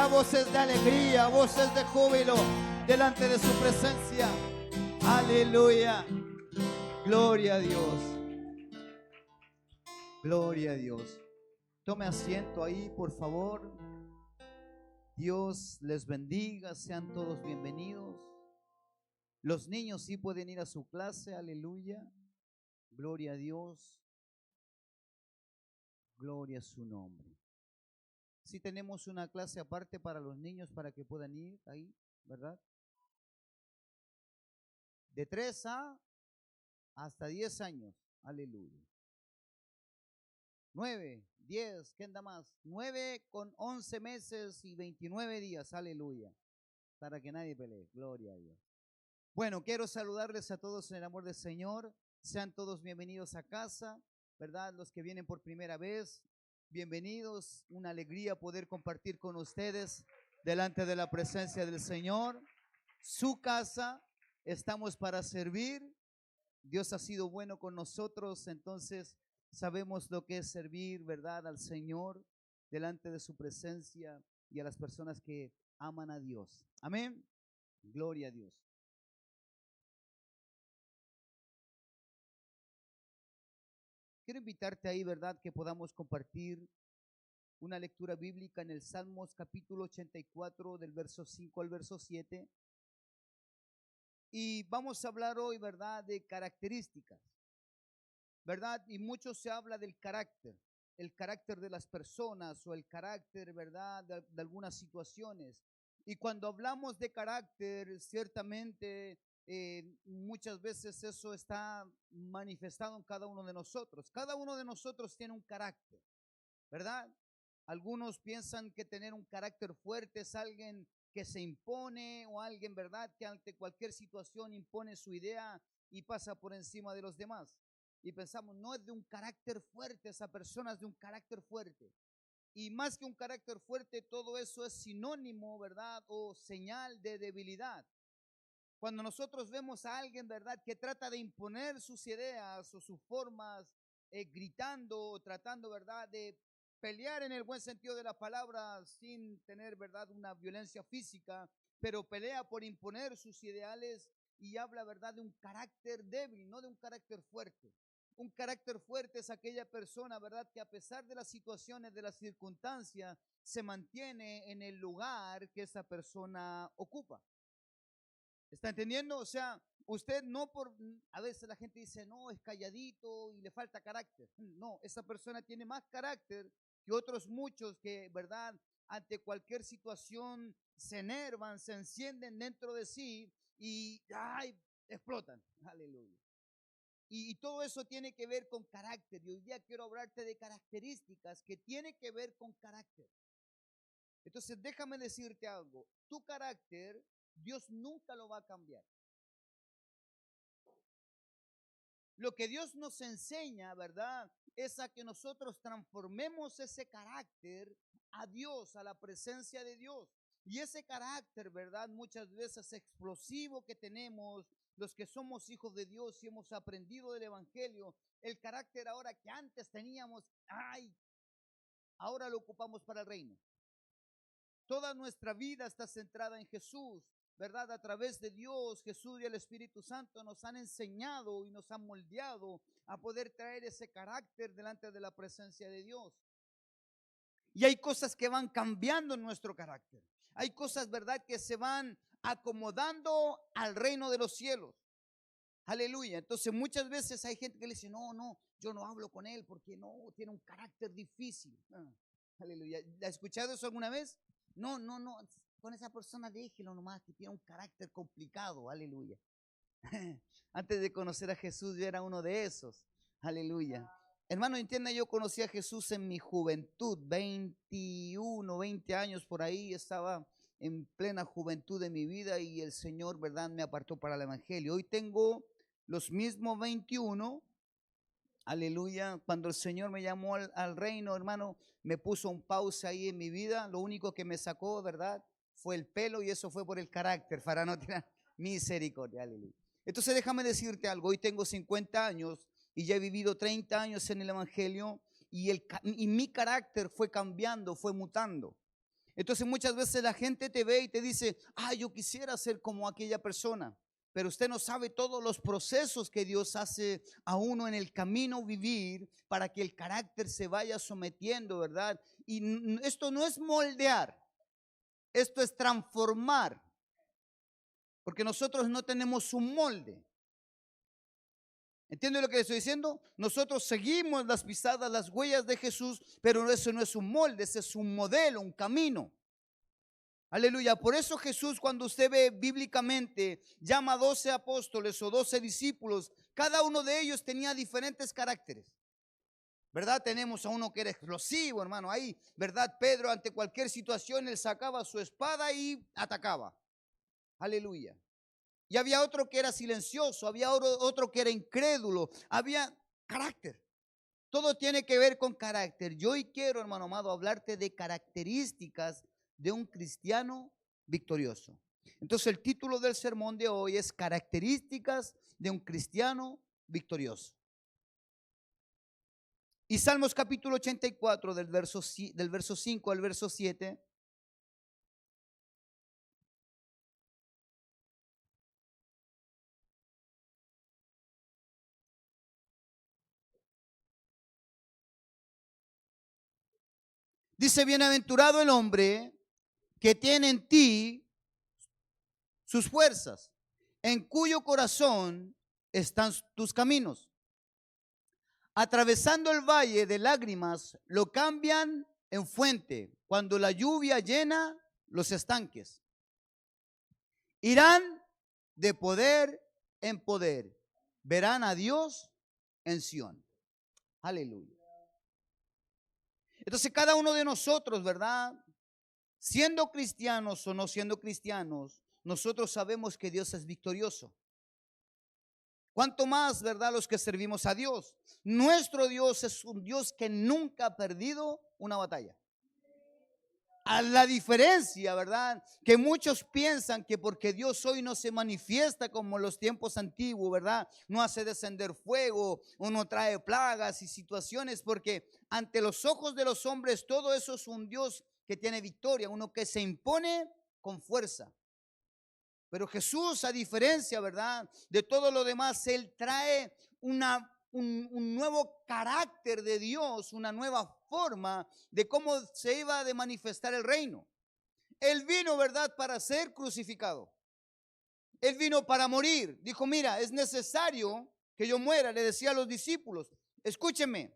Da voces de alegría, voces de júbilo delante de su presencia. Aleluya. Gloria a Dios. Gloria a Dios. Tome asiento ahí, por favor. Dios les bendiga, sean todos bienvenidos. Los niños sí pueden ir a su clase, aleluya. Gloria a Dios. Gloria a su nombre. Sí tenemos una clase aparte para los niños para que puedan ir ahí, ¿verdad? De 3 hasta 10 años, aleluya. 9, 10, ¿qué anda más? 9 con 11 meses y 29 días, aleluya. Para que nadie pelee, gloria a Dios. Bueno, quiero saludarles a todos en el amor del Señor. Sean todos bienvenidos a casa, ¿verdad? Los que vienen por primera vez, bienvenidos. Una alegría poder compartir con ustedes delante de la presencia del Señor. Su casa, estamos para servir. Dios ha sido bueno con nosotros, entonces sabemos lo que es servir, ¿verdad? Al Señor delante de su presencia y a las personas que aman a Dios. Amén. Gloria a Dios. Quiero invitarte ahí, ¿verdad? Que podamos compartir una lectura bíblica en el Salmos capítulo 84 del verso 5 al verso 7. Y vamos a hablar hoy, ¿verdad? De características, ¿verdad? Y mucho se habla del carácter, el carácter de las personas o el carácter, ¿verdad? De algunas situaciones. Y cuando hablamos de carácter, ciertamente muchas veces eso está manifestado en cada uno de nosotros. Cada uno de nosotros tiene un carácter, ¿verdad? Algunos piensan que tener un carácter fuerte es alguien que se impone o alguien, ¿verdad?, que ante cualquier situación impone su idea y pasa por encima de los demás. Y pensamos, no es de un carácter fuerte, esa persona es de un carácter fuerte. Y más que un carácter fuerte, todo eso es sinónimo, ¿verdad?, o señal de debilidad. Cuando nosotros vemos a alguien, ¿verdad?, que trata de imponer sus ideas o sus formas, gritando o tratando, ¿verdad?, de pelear en el buen sentido de la palabra sin tener, ¿verdad?, una violencia física, pero pelea por imponer sus ideales y habla, ¿verdad?, de un carácter débil, no de un carácter fuerte. Un carácter fuerte es aquella persona, ¿verdad?, que a pesar de las situaciones, de las circunstancias, se mantiene en el lugar que esa persona ocupa. ¿Está entendiendo? O sea, usted no por, a veces la gente dice, no, es calladito y le falta carácter. No, esa persona tiene más carácter que otros muchos que, ¿verdad?, ante cualquier situación se enervan, se encienden dentro de sí y, ay, explotan. Aleluya. Y todo eso tiene que ver con carácter. Y hoy día quiero hablarte de características que tienen que ver con carácter. Entonces, déjame decirte algo. Tu carácter, Dios nunca lo va a cambiar. Lo que Dios nos enseña, ¿verdad?, es a que nosotros transformemos ese carácter a Dios, a la presencia de Dios. Y ese carácter, ¿verdad?, muchas veces explosivo que tenemos, los que somos hijos de Dios y hemos aprendido del Evangelio, el carácter ahora que antes teníamos, ay, ahora lo ocupamos para el reino. Toda nuestra vida está centrada en Jesús, ¿verdad? A través de Dios, Jesús y el Espíritu Santo nos han enseñado y nos han moldeado a poder traer ese carácter delante de la presencia de Dios. Y hay cosas que van cambiando en nuestro carácter. Hay cosas, ¿verdad?, que se van acomodando al reino de los cielos. Aleluya. Entonces muchas veces hay gente que le dice, no, yo no hablo con él porque no, tiene un carácter difícil. Aleluya. ¿La has escuchado eso alguna vez? No, con esa persona déjelo nomás, que tiene un carácter complicado. Aleluya. Antes de conocer a Jesús yo era uno de esos. Aleluya. Hermano, entienda, yo conocí a Jesús en mi juventud, 21, 20 años por ahí, estaba en plena juventud de mi vida y el Señor, ¿verdad?, me apartó para el Evangelio. Hoy tengo los mismos 21, aleluya. Cuando el Señor me llamó al reino, hermano, me puso un pausa ahí en mi vida. Lo único que me sacó, ¿verdad?, fue el pelo y eso fue por el carácter, para no tener misericordia, aleluya. Entonces déjame decirte algo, hoy tengo 50 años y ya he vivido 30 años en el Evangelio y mi carácter fue cambiando, fue mutando. Entonces muchas veces la gente te ve y te dice, yo quisiera ser como aquella persona. Pero usted no sabe todos los procesos que Dios hace a uno en el camino vivir para que el carácter se vaya sometiendo, ¿verdad? Y esto no es moldear, esto es transformar, porque nosotros no tenemos un molde. ¿Entiende lo que le estoy diciendo? Nosotros seguimos las pisadas, las huellas de Jesús, pero eso no es un molde, ese es un modelo, un camino. Aleluya. Por eso Jesús, cuando usted ve bíblicamente, llama a 12 apóstoles o 12 discípulos. Cada uno de ellos tenía diferentes caracteres. ¿Verdad? Tenemos a uno que era explosivo, hermano. Ahí, ¿verdad? Pedro, ante cualquier situación, él sacaba su espada y atacaba. Aleluya. Y había otro que era silencioso, había otro que era incrédulo, había carácter. Todo tiene que ver con carácter. Yo hoy quiero, hermano amado, hablarte de características de un cristiano victorioso. Entonces el título del sermón de hoy es características de un cristiano victorioso. Y Salmos capítulo 84 del verso 5 al verso 7. Dice, bienaventurado el hombre que tiene en ti sus fuerzas, en cuyo corazón están tus caminos. Atravesando el valle de lágrimas, lo cambian en fuente, cuando la lluvia llena los estanques. Irán de poder en poder, verán a Dios en Sión. Aleluya. Entonces cada uno de nosotros, ¿verdad? Siendo cristianos o no siendo cristianos, nosotros sabemos que Dios es victorioso. ¿Cuánto más, verdad, los que servimos a Dios? Nuestro Dios es un Dios que nunca ha perdido una batalla. A la diferencia, ¿verdad? Que muchos piensan que porque Dios hoy no se manifiesta como en los tiempos antiguos, ¿verdad? No hace descender fuego o no trae plagas y situaciones, porque ante los ojos de los hombres todo eso es un Dios que tiene victoria, uno que se impone con fuerza. Pero Jesús, a diferencia, ¿verdad?, de todo lo demás, Él trae un nuevo carácter de Dios, una nueva forma de cómo se iba a manifestar el reino. Él vino, ¿verdad?, para ser crucificado. Él vino para morir. Dijo, mira, es necesario que yo muera. Le decía a los discípulos, escúchenme,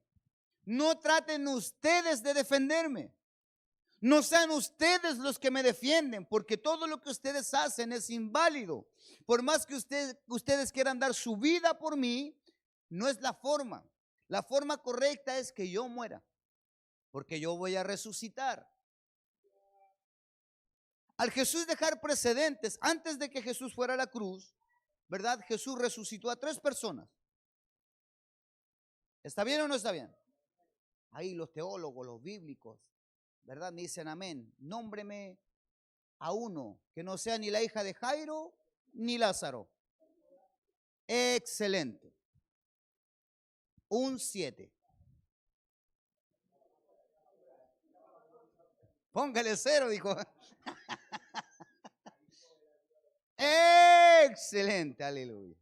no traten ustedes de defenderme. No sean ustedes los que me defienden, porque todo lo que ustedes hacen es inválido. Por más que ustedes quieran dar su vida por mí, no es la forma. La forma correcta es que yo muera, porque yo voy a resucitar. Al Jesús dejar precedentes, antes de que Jesús fuera a la cruz, ¿verdad? Jesús resucitó a 3 personas. ¿Está bien o no está bien? Ahí los teólogos, los bíblicos, ¿verdad? Me dicen amén. Nómbreme a uno que no sea ni la hija de Jairo ni Lázaro. Excelente. Un 7. Póngale 0, dijo. Excelente, aleluya.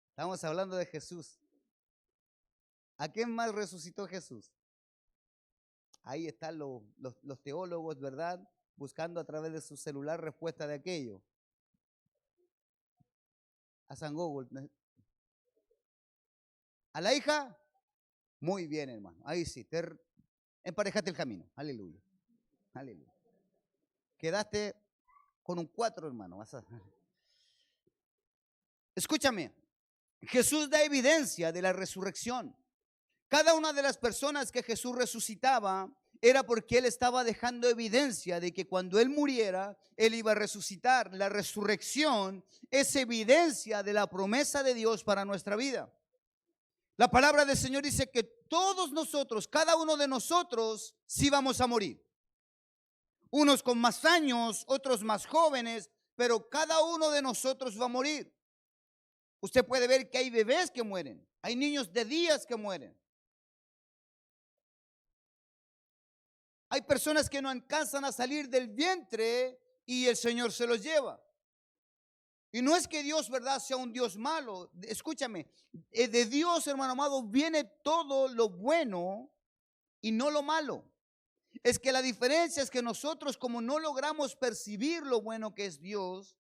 Estamos hablando de Jesús. ¿A quién más resucitó Jesús? Ahí están los teólogos, ¿verdad? Buscando a través de su celular respuesta de aquello. A San Google. ¿A la hija? Muy bien, hermano. Ahí sí, te emparejaste el camino. Aleluya. Aleluya. Quedaste con un 4, hermano. Escúchame. Jesús da evidencia de la resurrección. Cada una de las personas que Jesús resucitaba era porque Él estaba dejando evidencia de que cuando Él muriera, Él iba a resucitar. La resurrección es evidencia de la promesa de Dios para nuestra vida. La palabra del Señor dice que todos nosotros, cada uno de nosotros, sí vamos a morir. Unos con más años, otros más jóvenes, pero cada uno de nosotros va a morir. Usted puede ver que hay bebés que mueren, hay niños de días que mueren. Hay personas que no alcanzan a salir del vientre y el Señor se los lleva. Y no es que Dios, ¿verdad?, sea un Dios malo. Escúchame, de Dios, hermano amado, viene todo lo bueno y no lo malo. Es que la diferencia es que nosotros, como no logramos percibir lo bueno que es Dios,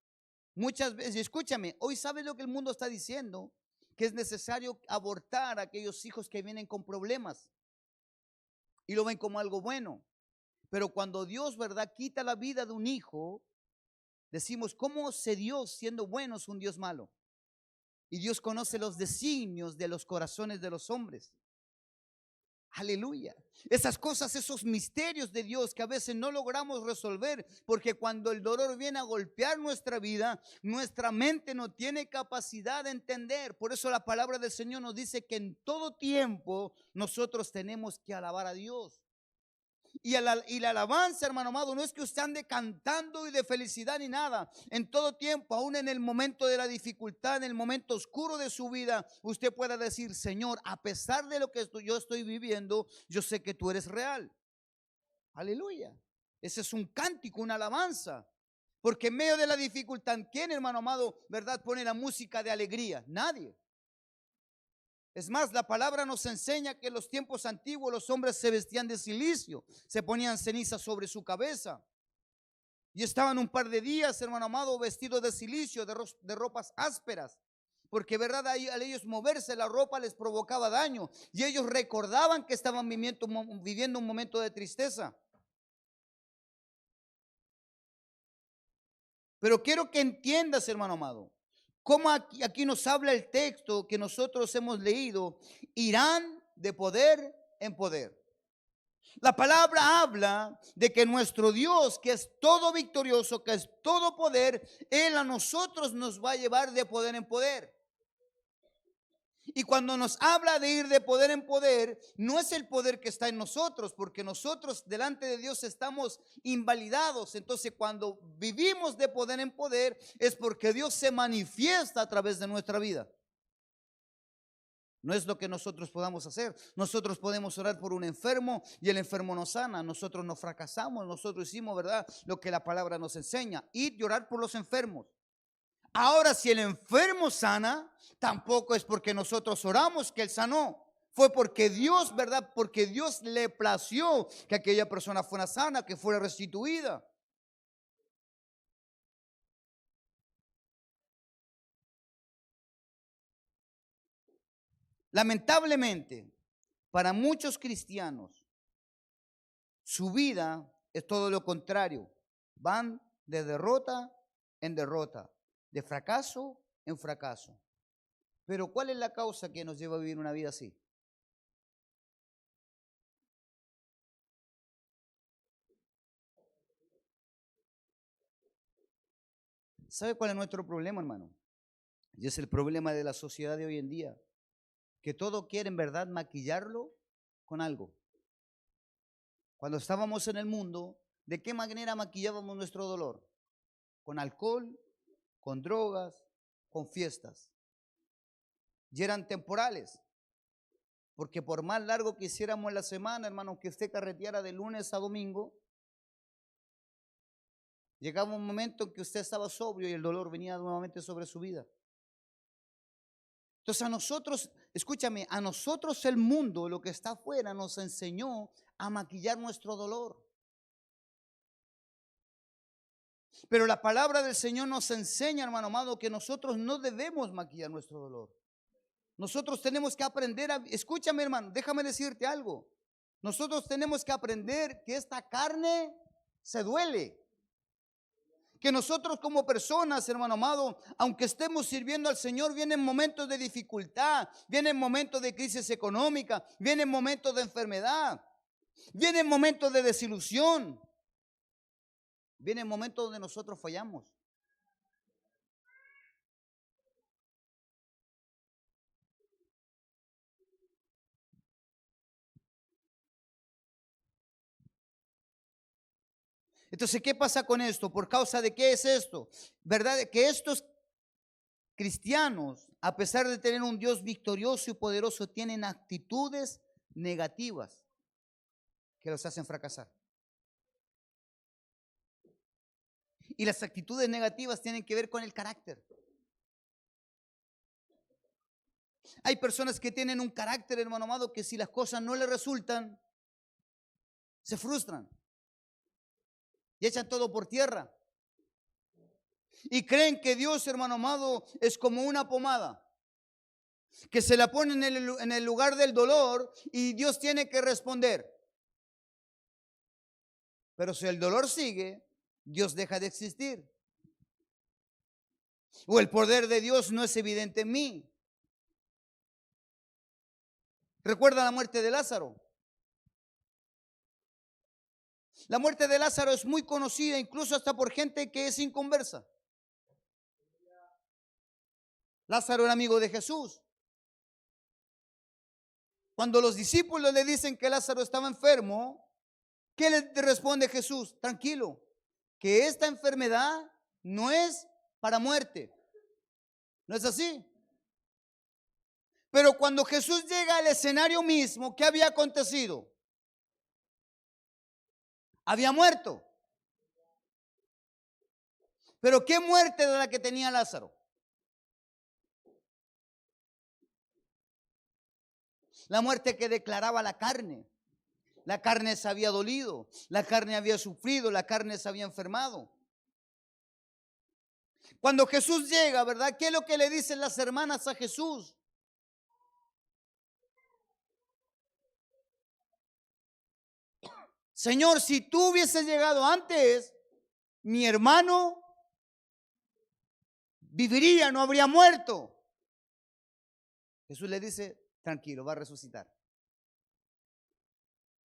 muchas veces, escúchame, hoy sabes lo que el mundo está diciendo, que es necesario abortar a aquellos hijos que vienen con problemas y lo ven como algo bueno. Pero cuando Dios, ¿verdad?, quita la vida de un hijo, decimos, ¿cómo se Dios, siendo bueno, es un Dios malo? Y Dios conoce los designios de los corazones de los hombres. Aleluya. Esas cosas, esos misterios de Dios que a veces no logramos resolver, porque cuando el dolor viene a golpear nuestra vida, nuestra mente no tiene capacidad de entender. Por eso la palabra del Señor nos dice que en todo tiempo nosotros tenemos que alabar a Dios. Y la alabanza, hermano amado, no es que usted ande cantando y de felicidad ni nada. En todo tiempo, aún en el momento de la dificultad, en el momento oscuro de su vida, usted pueda decir, Señor, a pesar de lo que yo estoy viviendo, yo sé que tú eres real. Aleluya. Ese es un cántico, una alabanza. Porque en medio de la dificultad, ¿quién, hermano amado, verdad, pone la música de alegría? Nadie. Es más, la palabra nos enseña que en los tiempos antiguos los hombres se vestían de cilicio, se ponían ceniza sobre su cabeza y estaban un par de días, hermano amado, vestidos de cilicio, de ropas ásperas, porque verdad, al ellos moverse la ropa les provocaba daño y ellos recordaban que estaban viviendo un momento de tristeza. Pero quiero que entiendas, hermano amado, cómo aquí nos habla el texto que nosotros hemos leído, irán de poder en poder. La palabra habla de que nuestro Dios, que es todo victorioso, que es todo poder, Él a nosotros nos va a llevar de poder en poder. Y cuando nos habla de ir de poder en poder, no es el poder que está en nosotros, porque nosotros delante de Dios estamos invalidados. Entonces, cuando vivimos de poder en poder, es porque Dios se manifiesta a través de nuestra vida. No es lo que nosotros podamos hacer. Nosotros podemos orar por un enfermo y el enfermo nos sana. Nosotros no fracasamos. Nosotros hicimos, ¿verdad?, lo que la palabra nos enseña. Ir y orar por los enfermos. Ahora, si el enfermo sana, tampoco es porque nosotros oramos que él sanó. Fue porque Dios, ¿verdad? Porque Dios le plació que aquella persona fuera sana, que fuera restituida. Lamentablemente, para muchos cristianos, su vida es todo lo contrario. Van de derrota en derrota, de fracaso en fracaso. Pero ¿cuál es la causa que nos lleva a vivir una vida así? ¿Sabe cuál es nuestro problema, hermano? Y es el problema de la sociedad de hoy en día, que todo quiere en verdad maquillarlo con algo. Cuando estábamos en el mundo, ¿de qué manera maquillábamos nuestro dolor? Con alcohol, con drogas, con fiestas. Y eran temporales, porque por más largo que hiciéramos la semana, hermano, que usted carreteara de lunes a domingo, llegaba un momento en que usted estaba sobrio y el dolor venía nuevamente sobre su vida. Entonces a nosotros, escúchame, a nosotros el mundo, lo que está afuera, nos enseñó a maquillar nuestro dolor. Pero la palabra del Señor nos enseña, hermano amado, que nosotros no debemos maquillar nuestro dolor. Nosotros tenemos que aprender a, escúchame, hermano, déjame decirte algo. Nosotros tenemos que aprender que esta carne se duele. Que nosotros como personas, hermano amado, aunque estemos sirviendo al Señor, vienen momentos de dificultad, vienen momentos de crisis económica, vienen momentos de enfermedad, vienen momentos de desilusión, vienen momentos donde nosotros fallamos. Entonces, ¿qué pasa con esto? ¿Por causa de qué es esto? ¿Verdad? Que estos cristianos, a pesar de tener un Dios victorioso y poderoso, tienen actitudes negativas que los hacen fracasar. Y las actitudes negativas tienen que ver con el carácter. Hay personas que tienen un carácter, hermano amado, que si las cosas no les resultan, se frustran y echan todo por tierra. Y creen que Dios, hermano amado, es como una pomada que se la pone en el lugar del dolor y Dios tiene que responder. Pero si el dolor sigue, Dios deja de existir. O el poder de Dios no es evidente en mí. ¿Recuerda la muerte de Lázaro? La muerte de Lázaro es muy conocida, incluso hasta por gente que es inconversa. Lázaro era amigo de Jesús. Cuando los discípulos le dicen que Lázaro estaba enfermo, ¿qué le responde Jesús? Tranquilo, que esta enfermedad no es para muerte. ¿No es así? Pero cuando Jesús llega al escenario mismo, ¿qué había acontecido? Había muerto. Pero ¿qué muerte era la que tenía Lázaro? La muerte que declaraba la carne. La carne se había dolido, la carne había sufrido, la carne se había enfermado. Cuando Jesús llega, ¿verdad? ¿Qué es lo que le dicen las hermanas a Jesús? Señor, si tú hubieses llegado antes, mi hermano viviría, no habría muerto. Jesús le dice, tranquilo, va a resucitar.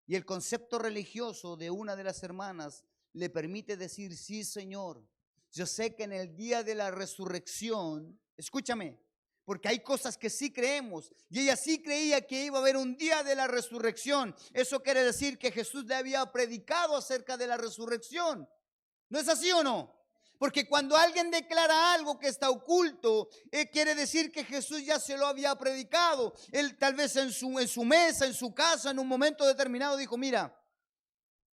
Y el concepto religioso de una de las hermanas le permite decir, sí, Señor, yo sé que en el día de la resurrección, escúchame, porque hay cosas que sí creemos, y ella sí creía que iba a haber un día de la resurrección. Eso quiere decir que Jesús le había predicado acerca de la resurrección. ¿No es así o no? Porque cuando alguien declara algo que está oculto, quiere decir que Jesús ya se lo había predicado. Él tal vez en su mesa, en su casa, en un momento determinado dijo, mira,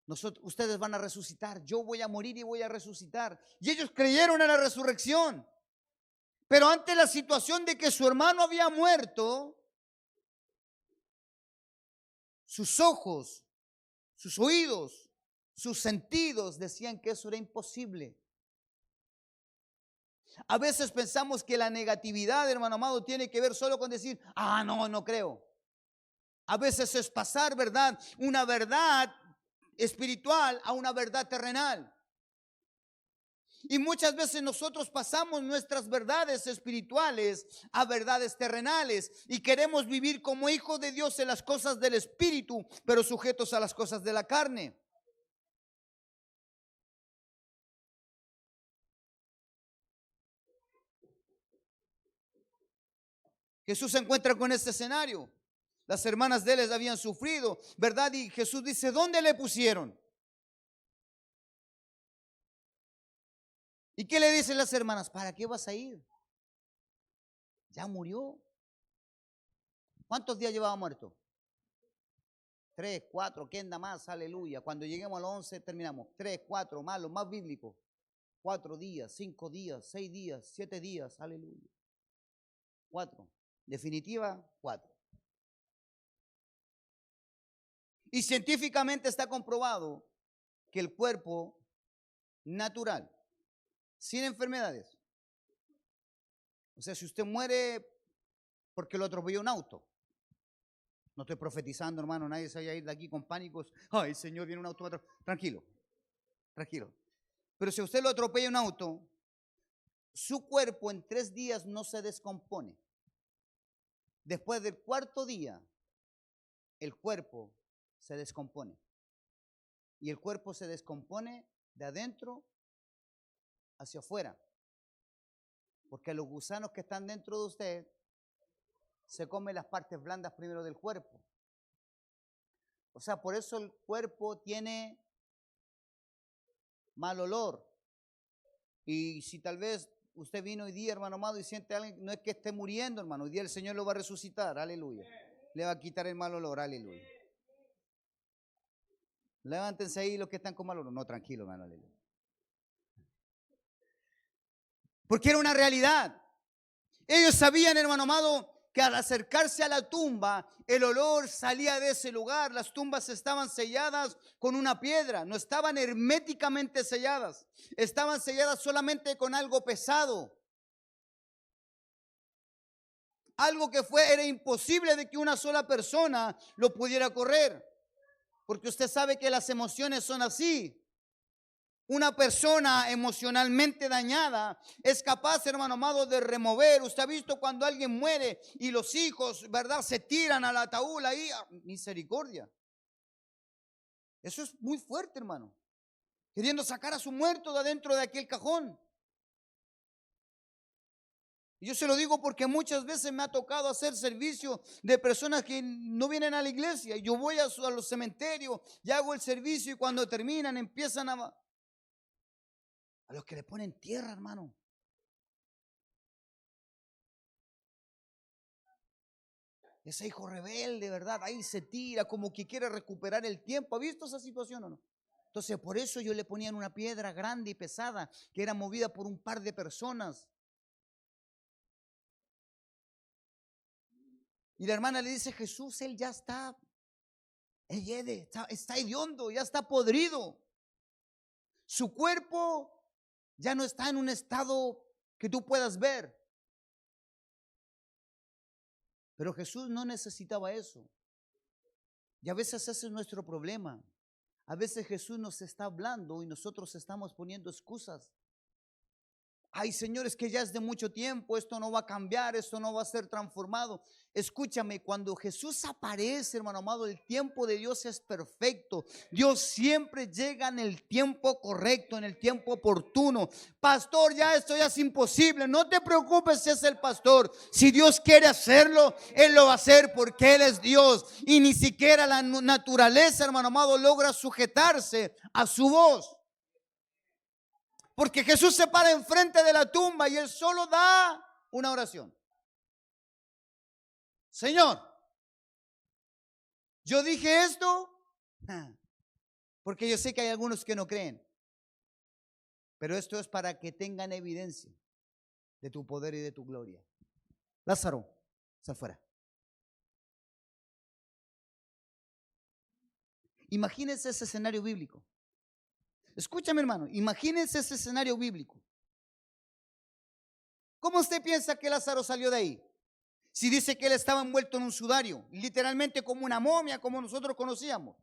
ustedes van a resucitar, yo voy a morir y voy a resucitar. Y ellos creyeron en la resurrección. Pero ante la situación de que su hermano había muerto, sus ojos, sus oídos, sus sentidos decían que eso era imposible. A veces pensamos que la negatividad, hermano amado, tiene que ver solo con decir, no, no creo. A veces es pasar, ¿verdad? Una verdad espiritual a una verdad terrenal. Y muchas veces nosotros pasamos nuestras verdades espirituales a verdades terrenales y queremos vivir como hijos de Dios en las cosas del espíritu, pero sujetos a las cosas de la carne. Jesús se encuentra con este escenario. Las hermanas de él habían sufrido, ¿verdad? Y Jesús dice, ¿dónde le pusieron? ¿Y qué le dicen las hermanas? ¿Para qué vas a ir? Ya murió. ¿Cuántos días llevaba muerto? 3, 4, ¿quién da más? Aleluya. Cuando lleguemos a los 11 terminamos. 3, 4, más, lo más bíblico. 4 días, 5 días, 6 días, 7 días, aleluya. 4. Definitiva, 4. Y científicamente está comprobado que el cuerpo natural, sin enfermedades, o sea, si usted muere porque lo atropelló un auto, no estoy profetizando, hermano, nadie se vaya a ir de aquí con pánicos, ay, Señor, viene un auto, tranquilo, tranquilo. Pero si usted lo atropella un auto, su cuerpo en 3 días no se descompone. Después del 4.º día, el cuerpo se descompone. Y el cuerpo se descompone de adentro hacia afuera. Porque los gusanos que están dentro de usted se comen las partes blandas primero del cuerpo. O sea, por eso el cuerpo tiene mal olor. Y si tal vez usted vino hoy día, hermano amado, y siente a alguien, no es que esté muriendo, hermano, hoy día el Señor lo va a resucitar, aleluya. Le va a quitar el mal olor, aleluya. Levántense ahí los que están con mal olor. No, tranquilo, hermano, aleluya. porque era una realidad. Ellos sabían, hermano amado, que al acercarse a la tumba, el olor salía de ese lugar. Las tumbas estaban selladas con una piedra, no estaban herméticamente selladas, estaban selladas solamente con algo pesado. Algo que era imposible de que una sola persona lo pudiera correr, porque usted sabe que las emociones son así. Una persona emocionalmente dañada es capaz, hermano amado, de remover. Usted ha visto cuando alguien muere y los hijos, ¿verdad?, se tiran al ataúd ahí. Misericordia. Eso es muy fuerte, hermano. Queriendo sacar a su muerto de adentro de aquel cajón. Y yo se lo digo porque muchas veces me ha tocado hacer servicio de personas que no vienen a la iglesia. Yo voy a los cementerios y hago el servicio, y cuando terminan empiezan a los que le ponen tierra, hermano. Ese hijo rebelde, ¿verdad? Ahí se tira como que quiere recuperar el tiempo. ¿Ha visto esa situación o no? Entonces, por eso yo le ponían una piedra grande y pesada que era movida por un par de personas. Y la hermana le dice: Jesús, él ya está, está hediondo, ya está podrido. Su cuerpo ya no está en un estado que tú puedas ver. Pero Jesús no necesitaba eso. Y a veces ese es nuestro problema. A veces Jesús nos está hablando y nosotros estamos poniendo excusas. Ay, señores, que ya es de mucho tiempo, esto no va a cambiar, esto no va a ser transformado. Escúchame, cuando Jesús aparece, hermano amado, el tiempo de Dios es perfecto. Dios siempre llega en el tiempo correcto, en el tiempo oportuno. Pastor, ya esto ya es imposible. No te preocupes si es el pastor. Si Dios quiere hacerlo, Él lo va a hacer porque Él es Dios. Y ni siquiera la naturaleza, hermano amado, logra sujetarse a su voz. Porque Jesús se para enfrente de la tumba y Él solo da una oración. Señor, yo dije esto porque yo sé que hay algunos que no creen. Pero esto es para que tengan evidencia de tu poder y de tu gloria. Lázaro, sal fuera. Imagínense ese escenario bíblico. Escúchame, hermano, imagínense ese escenario bíblico. ¿Cómo usted piensa que Lázaro salió de ahí? Si dice que él estaba envuelto en un sudario, literalmente como una momia, como nosotros conocíamos.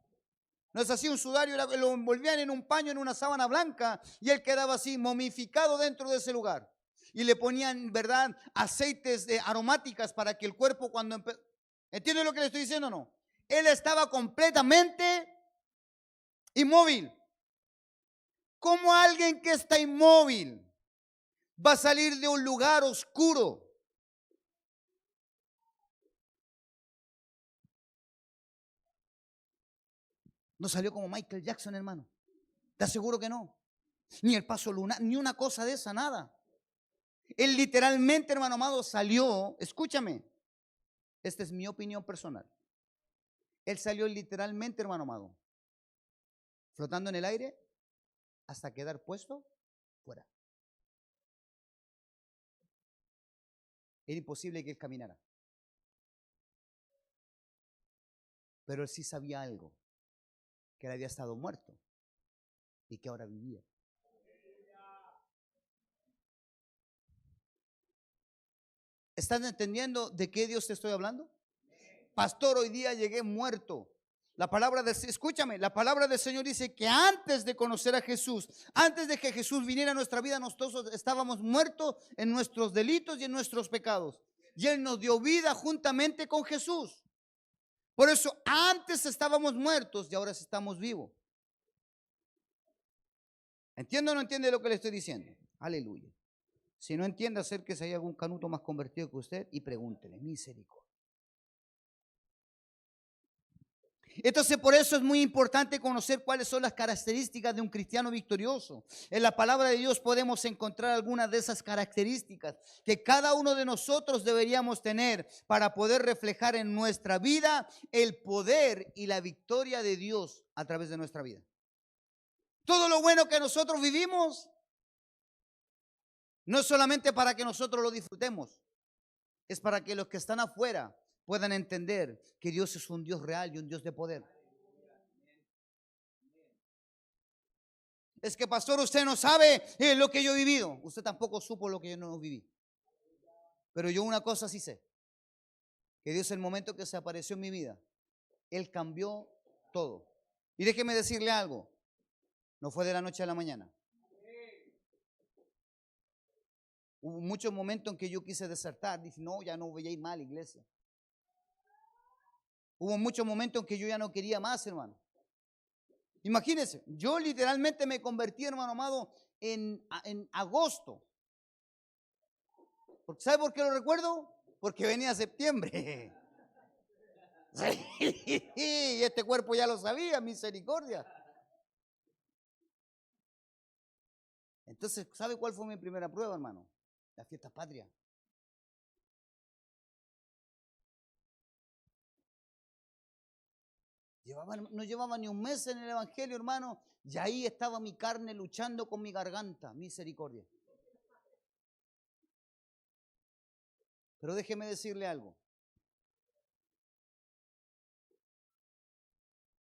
No es así, un sudario lo envolvían en un paño, en una sábana blanca, y él quedaba así momificado dentro de ese lugar. Y le ponían, ¿verdad?, aceites de aromáticas para que el cuerpo cuando ¿entiende lo que le estoy diciendo o no? Él estaba completamente inmóvil. ¿Cómo alguien que está inmóvil va a salir de un lugar oscuro? No salió como Michael Jackson, hermano. Te aseguro que no. Ni el paso lunar, ni una cosa de esa, nada. Él literalmente, hermano amado, salió, escúchame, esta es mi opinión personal. Él salió literalmente, hermano amado, flotando en el aire hasta quedar puesto fuera. Era imposible que él caminara. Pero él sí sabía algo, que él había estado muerto y que ahora vivía. ¿Están entendiendo de qué Dios te estoy hablando? Pastor, hoy día llegué muerto. La palabra escúchame, la palabra del Señor dice que antes de conocer a Jesús, antes de que Jesús viniera a nuestra vida, nosotros estábamos muertos en nuestros delitos y en nuestros pecados. Y Él nos dio vida juntamente con Jesús. Por eso antes estábamos muertos y ahora estamos vivos. ¿Entiende o no entiende lo que le estoy diciendo? Aleluya. Si no entiende, acérquese, hay algún canuto más convertido que usted y pregúntele, misericordia. Entonces, por eso es muy importante conocer cuáles son las características de un cristiano victorioso. En la palabra de Dios podemos encontrar algunas de esas características que cada uno de nosotros deberíamos tener para poder reflejar en nuestra vida el poder y la victoria de Dios a través de nuestra vida. Todo lo bueno que nosotros vivimos No es solamente para que nosotros lo disfrutemos, es para que los que están afuera puedan entender que Dios es un Dios real y un Dios de poder. Es que, pastor, usted no sabe lo que yo he vivido. Usted tampoco supo lo que yo no viví. Pero yo una cosa sí sé, que Dios, el momento que se apareció en mi vida, Él cambió todo. Y déjeme decirle algo, no fue de la noche a la mañana. Hubo muchos momentos en que yo quise desertar, dije, no, ya no voy a ir más a la iglesia. Hubo muchos momentos en que yo ya no quería más, hermano. Imagínense, yo literalmente me convertí, hermano amado, en agosto. ¿Sabe por qué lo recuerdo? Porque venía septiembre. Y este cuerpo ya lo sabía, misericordia. Entonces, ¿sabe cuál fue mi primera prueba, hermano? La fiesta patria. No llevaba ni un mes en el evangelio, hermano, y ahí estaba mi carne luchando con mi garganta, misericordia. Pero déjeme decirle algo.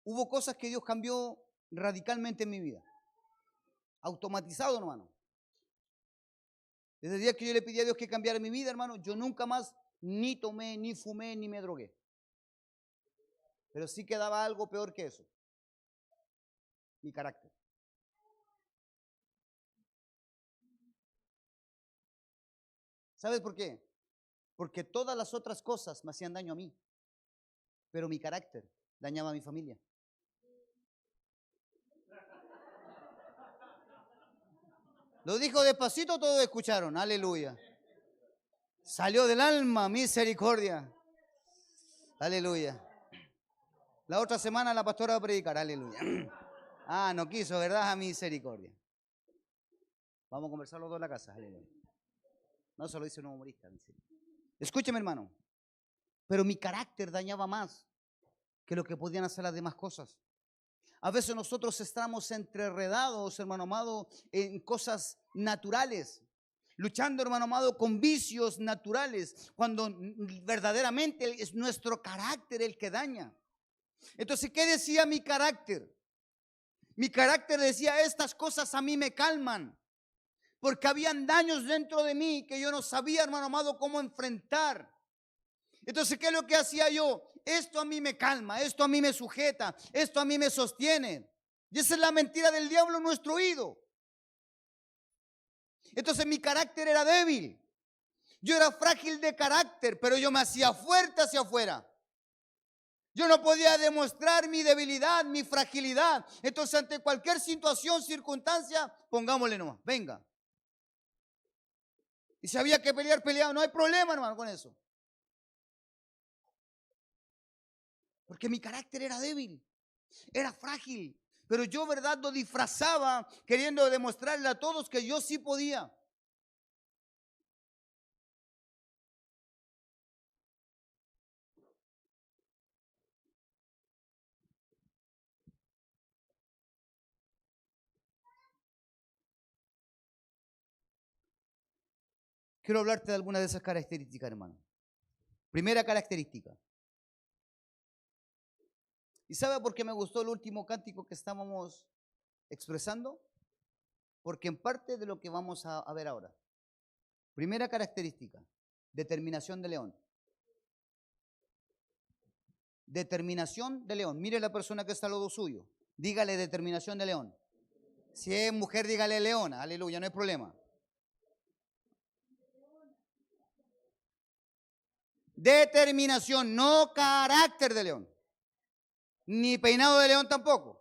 Hubo cosas que Dios cambió radicalmente en mi vida. Automatizado, hermano. Desde el día que yo le pedí a Dios que cambiara mi vida, hermano, yo nunca más ni tomé, ni fumé, ni me drogué. Pero sí quedaba algo peor que eso. Mi carácter. ¿Sabes por qué? Porque todas las otras cosas me hacían daño a mí, pero mi carácter dañaba a mi familia. Lo dijo despacito, todos escucharon, aleluya. Salió del alma, misericordia. Aleluya. La otra semana la pastora va a predicar, aleluya. Ah, no quiso, ¿verdad? Misericordia. Vamos a conversar los dos en la casa, aleluya. No, se lo dice un humorista. Escúcheme, hermano. Pero mi carácter dañaba más que lo que podían hacer las demás cosas. A veces nosotros estamos enredados, hermano amado, en cosas naturales, luchando, hermano amado, con vicios naturales, cuando verdaderamente es nuestro carácter el que daña. Entonces, ¿qué decía mi carácter? Mi carácter decía, estas cosas a mí me calman, porque habían daños dentro de mí que yo no sabía, hermano amado, cómo enfrentar. Entonces, ¿qué es lo que hacía yo? Esto a mí me calma, esto a mí me sujeta, esto a mí me sostiene. Y esa es la mentira del diablo en nuestro oído. Entonces mi carácter era débil. Yo era frágil de carácter, pero yo me hacía fuerte hacia afuera. Yo no podía demostrar mi debilidad, mi fragilidad. Entonces ante cualquier situación, circunstancia, pongámosle nomás, venga. Y si había que pelear, peleado. No hay problema, hermano, con eso. Porque mi carácter era débil, era frágil. Pero yo, verdad, lo disfrazaba queriendo demostrarle a todos que yo sí podía. Quiero hablarte de algunas de esas características, hermano. Primera característica. ¿Y sabe por qué me gustó el último cántico que estábamos expresando? Porque en parte de lo que vamos a ver ahora. Primera característica, determinación de león. Determinación de león. Mire la persona que está al lado suyo. Dígale determinación de león. Si es mujer, dígale leona. Aleluya, no hay problema. Determinación, no carácter de león. Ni peinado de león tampoco.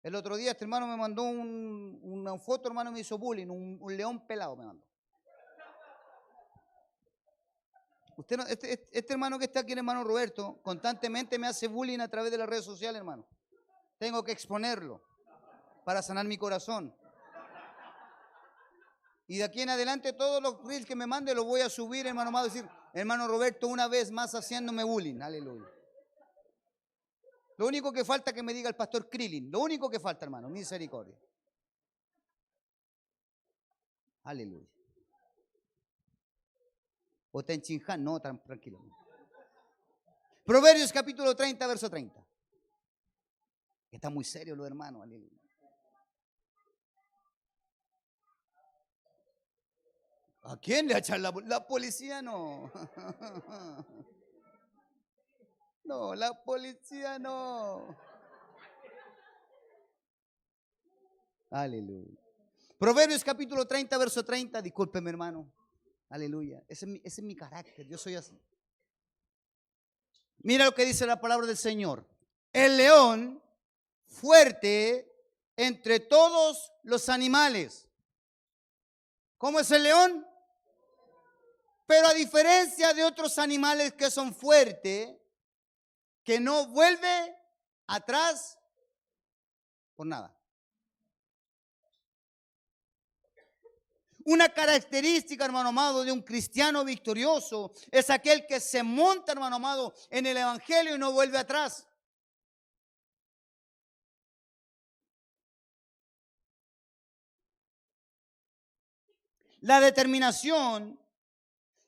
El otro día este hermano me mandó una foto, hermano, me hizo bullying, un león pelado me mandó. Usted no, este hermano que está aquí, el hermano Roberto, constantemente me hace bullying a través de las redes sociales, hermano. Tengo que exponerlo para sanar mi corazón. Y de aquí en adelante todos los reels que me mande los voy a subir, hermano amado, decir, hermano Roberto, una vez más haciéndome bullying. Aleluya. Lo único que falta es que me diga el pastor Krillin. Lo único que falta, hermano, misericordia. Aleluya. ¿O está en Chinján? No, tranquilo. Proverbios capítulo 30, verso 30. Está muy serio lo hermano, aleluya. ¿A quién le echan la policía? No. No, la policía no. Aleluya. Proverbios capítulo 30, verso 30. Discúlpeme, hermano. Aleluya. Ese es mi carácter. Yo soy así. Mira lo que dice la palabra del Señor. El león fuerte entre todos los animales. ¿Cómo es el león? Pero a diferencia de otros animales que son fuertes, que no vuelve atrás por nada. Una característica, hermano amado, de un cristiano victorioso es aquel que se monta, hermano amado, en el evangelio y no vuelve atrás. La determinación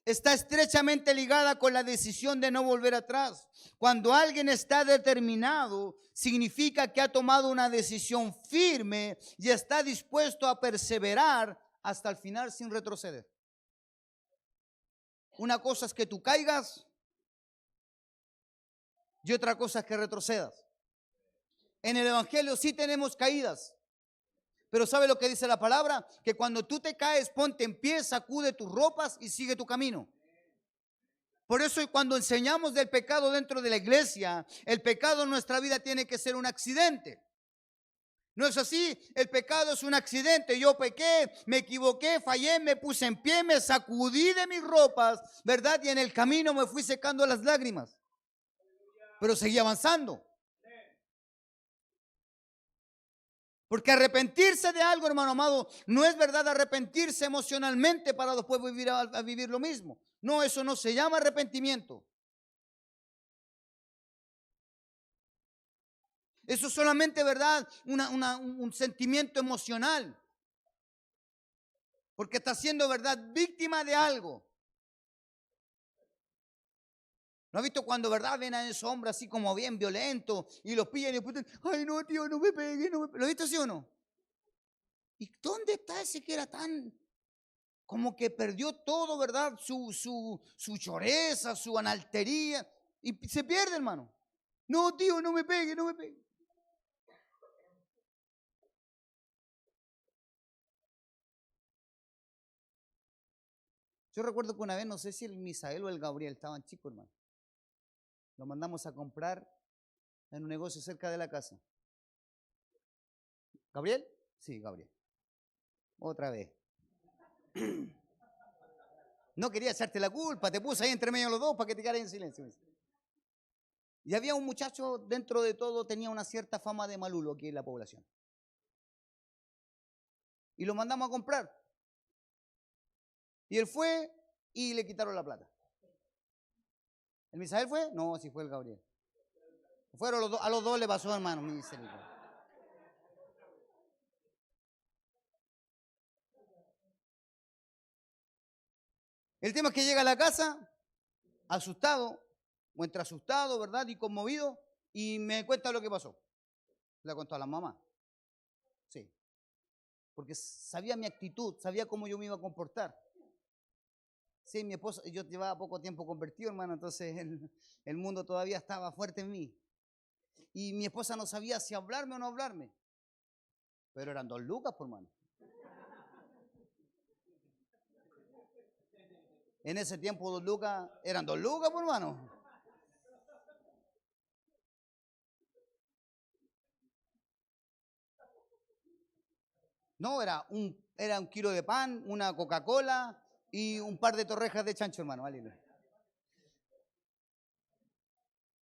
está estrechamente ligada con la decisión de no volver atrás. Cuando alguien está determinado, significa que ha tomado una decisión firme y está dispuesto a perseverar hasta el final sin retroceder. Una cosa es que tú caigas y otra cosa es que retrocedas. En el evangelio sí tenemos caídas. Pero ¿sabe lo que dice la palabra? Que cuando tú te caes, ponte en pie, sacude tus ropas y sigue tu camino. Por eso cuando enseñamos del pecado dentro de la iglesia, el pecado en nuestra vida tiene que ser un accidente. ¿No es así? El pecado es un accidente. Yo pequé, me equivoqué, fallé, me puse en pie, me sacudí de mis ropas, ¿verdad? Y en el camino me fui secando las lágrimas. Pero seguí avanzando. Porque arrepentirse de algo, hermano amado, no es verdad arrepentirse emocionalmente para después vivir lo mismo. No, eso no se llama arrepentimiento. Eso es solamente, ¿verdad? Un sentimiento emocional. Porque está siendo, ¿verdad?, víctima de algo. ¿No has visto cuando, verdad, ven a ese hombre así como bien violento y los pillan y después dicen, ay no, tío, no me pegue, no me pegue? ¿Lo has visto, sí o no? ¿Y dónde está ese que era tan, como que perdió todo, verdad? Su choreza, su analtería. Y se pierde, hermano. No, tío, no me pegue, no me pegue. Yo recuerdo que una vez, no sé si el Misael o el Gabriel, estaban chicos, hermano. Lo mandamos a comprar en un negocio cerca de la casa. ¿Gabriel? Sí, Gabriel. Otra vez. No quería echarte la culpa, te puse ahí entre medio de los dos para que te quedaras en silencio. Y había un muchacho, dentro de todo, tenía una cierta fama de malulo aquí en la población. Y lo mandamos a comprar. Y él fue y le quitaron la plata. ¿El Misael fue? No, sí fue el Gabriel. Fueron los dos, a los dos le pasó, hermano, misericordia. El tema es que llega a la casa, asustado, o entre asustado, ¿verdad? Y conmovido, y me cuenta lo que pasó. Le contó a la mamá. Sí. Porque sabía mi actitud, sabía cómo yo me iba a comportar. Sí, mi esposa, yo llevaba poco tiempo convertido, hermano, entonces el mundo todavía estaba fuerte en mí. Y mi esposa no sabía si hablarme o no hablarme. Pero eran 2 lucas, por mano. En ese tiempo 2 lucas, eran 2 lucas, por mano. No, era un kilo de pan, una Coca-Cola y un par de torrejas de chancho, hermano. Vale.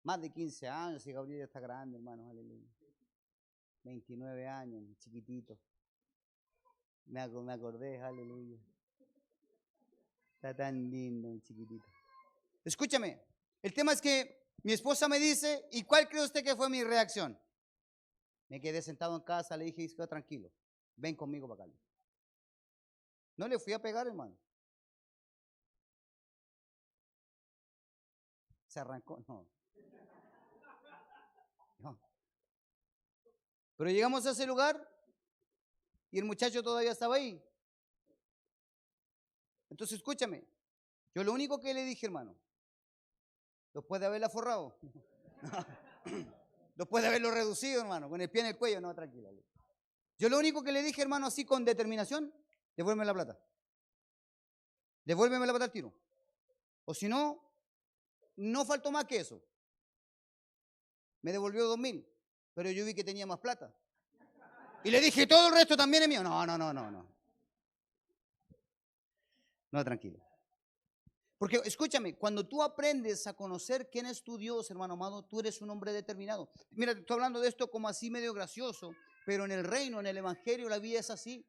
Más de 15 años y Gabriel ya está grande, hermano. Aleluya. 29 años, chiquitito. Me acordé, aleluya. Está tan lindo, chiquitito. Escúchame, el tema es que mi esposa me dice, ¿y cuál cree usted que fue mi reacción? Me quedé sentado en casa, le dije, tranquilo, ven conmigo para acá. No le fui a pegar, hermano. Se arrancó, no. No. Pero llegamos a ese lugar y el muchacho todavía estaba ahí. Entonces, escúchame. Yo lo único que le dije, hermano, después de haberla forrado, después de haberlo reducido, hermano, con el pie en el cuello, no, tranquila. Yo lo único que le dije, hermano, así con determinación, devuélveme la plata. Devuélveme la plata al tiro. O si no, no faltó más que eso. Me devolvió 2.000, pero yo vi que tenía más plata. Y le dije, todo el resto también es mío. No. No, tranquilo. Porque escúchame, cuando tú aprendes a conocer quién es tu Dios, hermano amado, tú eres un hombre determinado. Mira, estoy hablando de esto como así medio gracioso, pero en el reino, en el evangelio, la vida es así.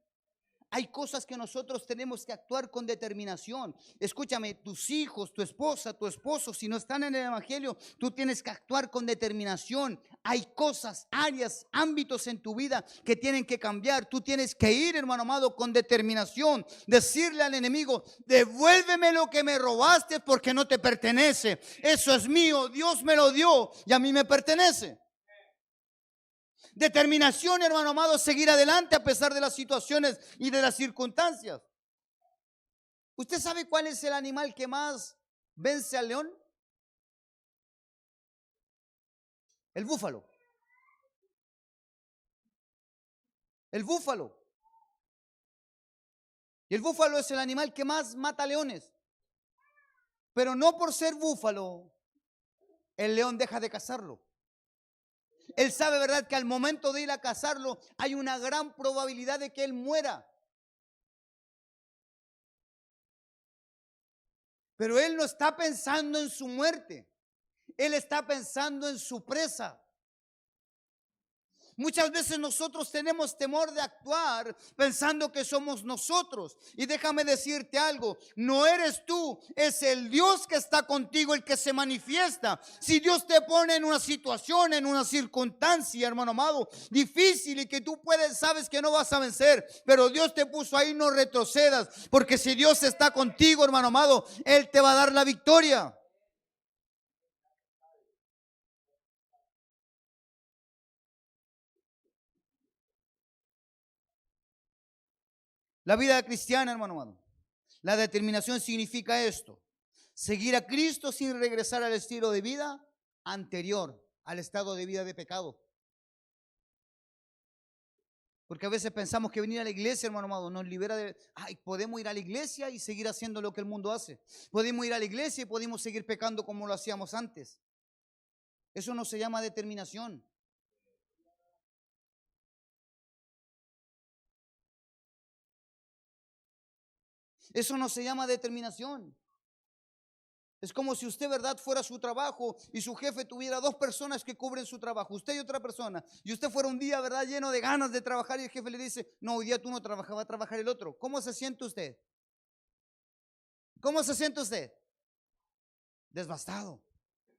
Hay cosas que nosotros tenemos que actuar con determinación. Escúchame, tus hijos, tu esposa, tu esposo, si no están en el evangelio, tú tienes que actuar con determinación. Hay cosas, áreas, ámbitos en tu vida que tienen que cambiar. Tú tienes que ir, hermano amado, con determinación. Decirle al enemigo, devuélveme lo que me robaste porque no te pertenece. Eso es mío, Dios me lo dio y a mí me pertenece. Determinación, hermano amado, seguir adelante a pesar de las situaciones y de las circunstancias. ¿Usted sabe cuál es el animal que más vence al león? El búfalo. El búfalo. Y el búfalo es el animal que más mata leones. Pero no por ser búfalo, el león deja de cazarlo. Él sabe, ¿verdad?, que al momento de ir a cazarlo hay una gran probabilidad de que él muera. Pero él no está pensando en su muerte. Él está pensando en su presa. Muchas veces nosotros tenemos temor de actuar pensando que somos nosotros. Y déjame decirte algo, no eres tú, es el Dios que está contigo el que se manifiesta. Si Dios te pone en una situación, en una circunstancia, hermano amado, difícil y que tú sabes que no vas a vencer, pero Dios te puso ahí, no retrocedas, porque si Dios está contigo, hermano amado, Él te va a dar la victoria. La vida cristiana, hermano amado, la determinación significa esto: seguir a Cristo sin regresar al estilo de vida anterior, al estado de vida de pecado. Porque a veces pensamos que venir a la iglesia, hermano amado, nos libera de... Ay, podemos ir a la iglesia y seguir haciendo lo que el mundo hace. Podemos ir a la iglesia y podemos seguir pecando como lo hacíamos antes. Eso no se llama determinación. Eso no se llama determinación. Es como si usted, ¿verdad?, fuera a su trabajo y su jefe tuviera 2 personas que cubren su trabajo, usted y otra persona, y usted fuera un día, ¿verdad?, lleno de ganas de trabajar y el jefe le dice, no, hoy día tú no trabajas, va a trabajar el otro. ¿Cómo se siente usted? ¿Cómo se siente usted? Desbastado.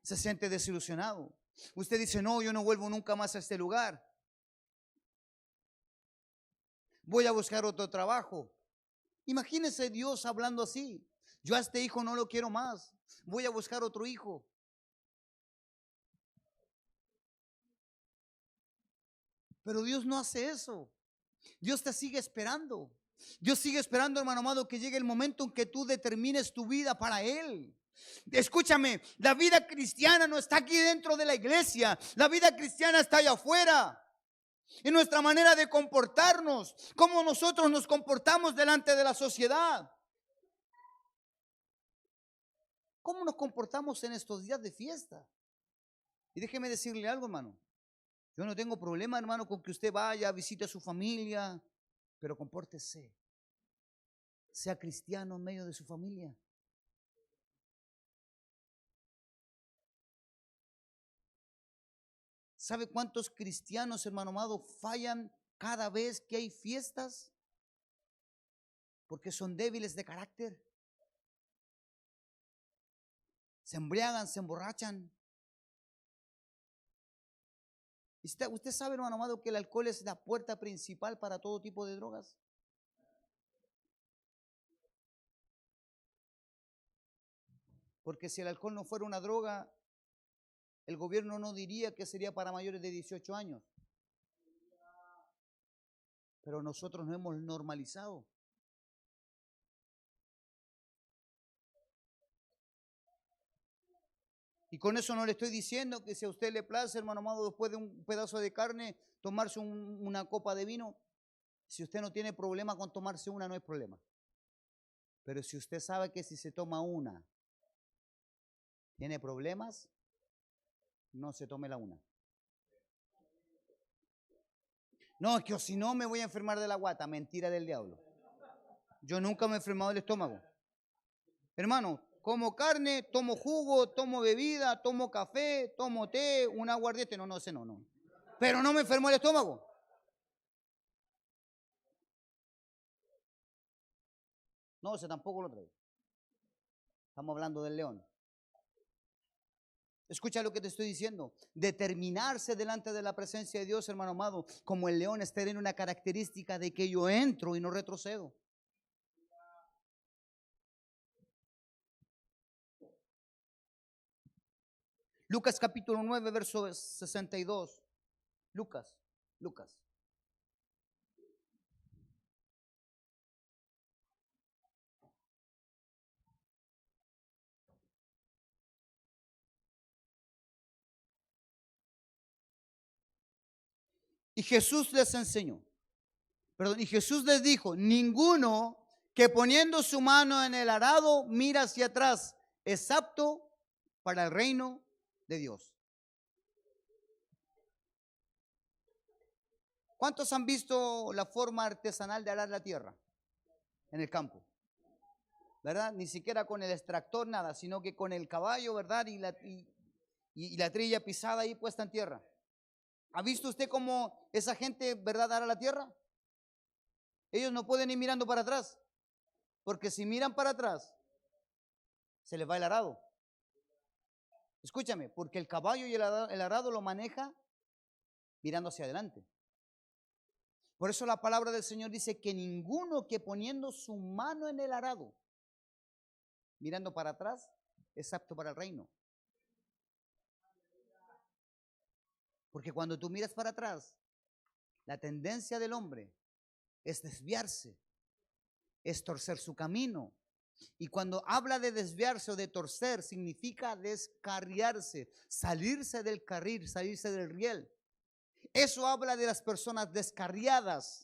Se siente desilusionado. Usted dice, no, yo no vuelvo nunca más a este lugar. Voy a buscar otro trabajo. Imagínese Dios hablando así. Yo a este hijo no lo quiero más. Voy a buscar otro hijo. Pero Dios no hace eso. Dios te sigue esperando. Dios sigue esperando, hermano amado, que llegue el momento en que tú determines tu vida para Él. Escúchame, la vida cristiana no está aquí dentro de la iglesia. La vida cristiana está allá afuera. En nuestra manera de comportarnos, cómo nosotros nos comportamos delante de la sociedad. ¿Cómo nos comportamos en estos días de fiesta? Y déjeme decirle algo, hermano. Yo no tengo problema, hermano, con que usted vaya, visite a su familia, pero compórtese. Sea cristiano en medio de su familia. ¿Sabe cuántos cristianos, hermano amado, fallan cada vez que hay fiestas? Porque son débiles de carácter. Se embriagan, se emborrachan. ¿Usted sabe, hermano amado, que el alcohol es la puerta principal para todo tipo de drogas? Porque si el alcohol no fuera una droga, el gobierno no diría que sería para mayores de 18 años. Pero nosotros no hemos normalizado. Y con eso no le estoy diciendo que si a usted le place, hermano amado, después de un pedazo de carne, tomarse una copa de vino. Si usted no tiene problema con tomarse una, no hay problema. Pero si usted sabe que si se toma una, tiene problemas, no se tome la una. No, es que si no me voy a enfermar de la guata. Mentira del diablo. Yo nunca me he enfermado del estómago. Hermano, como carne, tomo jugo, tomo bebida, tomo café, tomo té, un aguardiente. No, ese no. Pero no me enfermo el estómago. No, ese tampoco lo traigo. Estamos hablando del león. Escucha lo que te estoy diciendo. Determinarse delante de la presencia de Dios, hermano amado, como el león, es tener una característica de que yo entro y no retrocedo. Lucas capítulo 9, verso 62. Lucas. Y Jesús les enseñó. Y Jesús les dijo, ninguno que poniendo su mano en el arado mira hacia atrás es apto para el reino de Dios. ¿Cuántos han visto la forma artesanal de arar la tierra en el campo? ¿Verdad? Ni siquiera con el extractor, nada, sino que con el caballo, ¿verdad? Y la trilla pisada ahí puesta en tierra. ¿Ha visto usted cómo esa gente, verdad, ara la tierra? Ellos no pueden ir mirando para atrás, porque si miran para atrás, se les va el arado. Escúchame, porque el caballo y el arado lo maneja mirando hacia adelante. Por eso la palabra del Señor dice que ninguno que poniendo su mano en el arado, mirando para atrás, es apto para el reino. Porque cuando tú miras para atrás, la tendencia del hombre es desviarse, es torcer su camino. Y cuando habla de desviarse o de torcer, significa descarriarse, salirse del carril, salirse del riel. Eso habla de las personas descarriadas.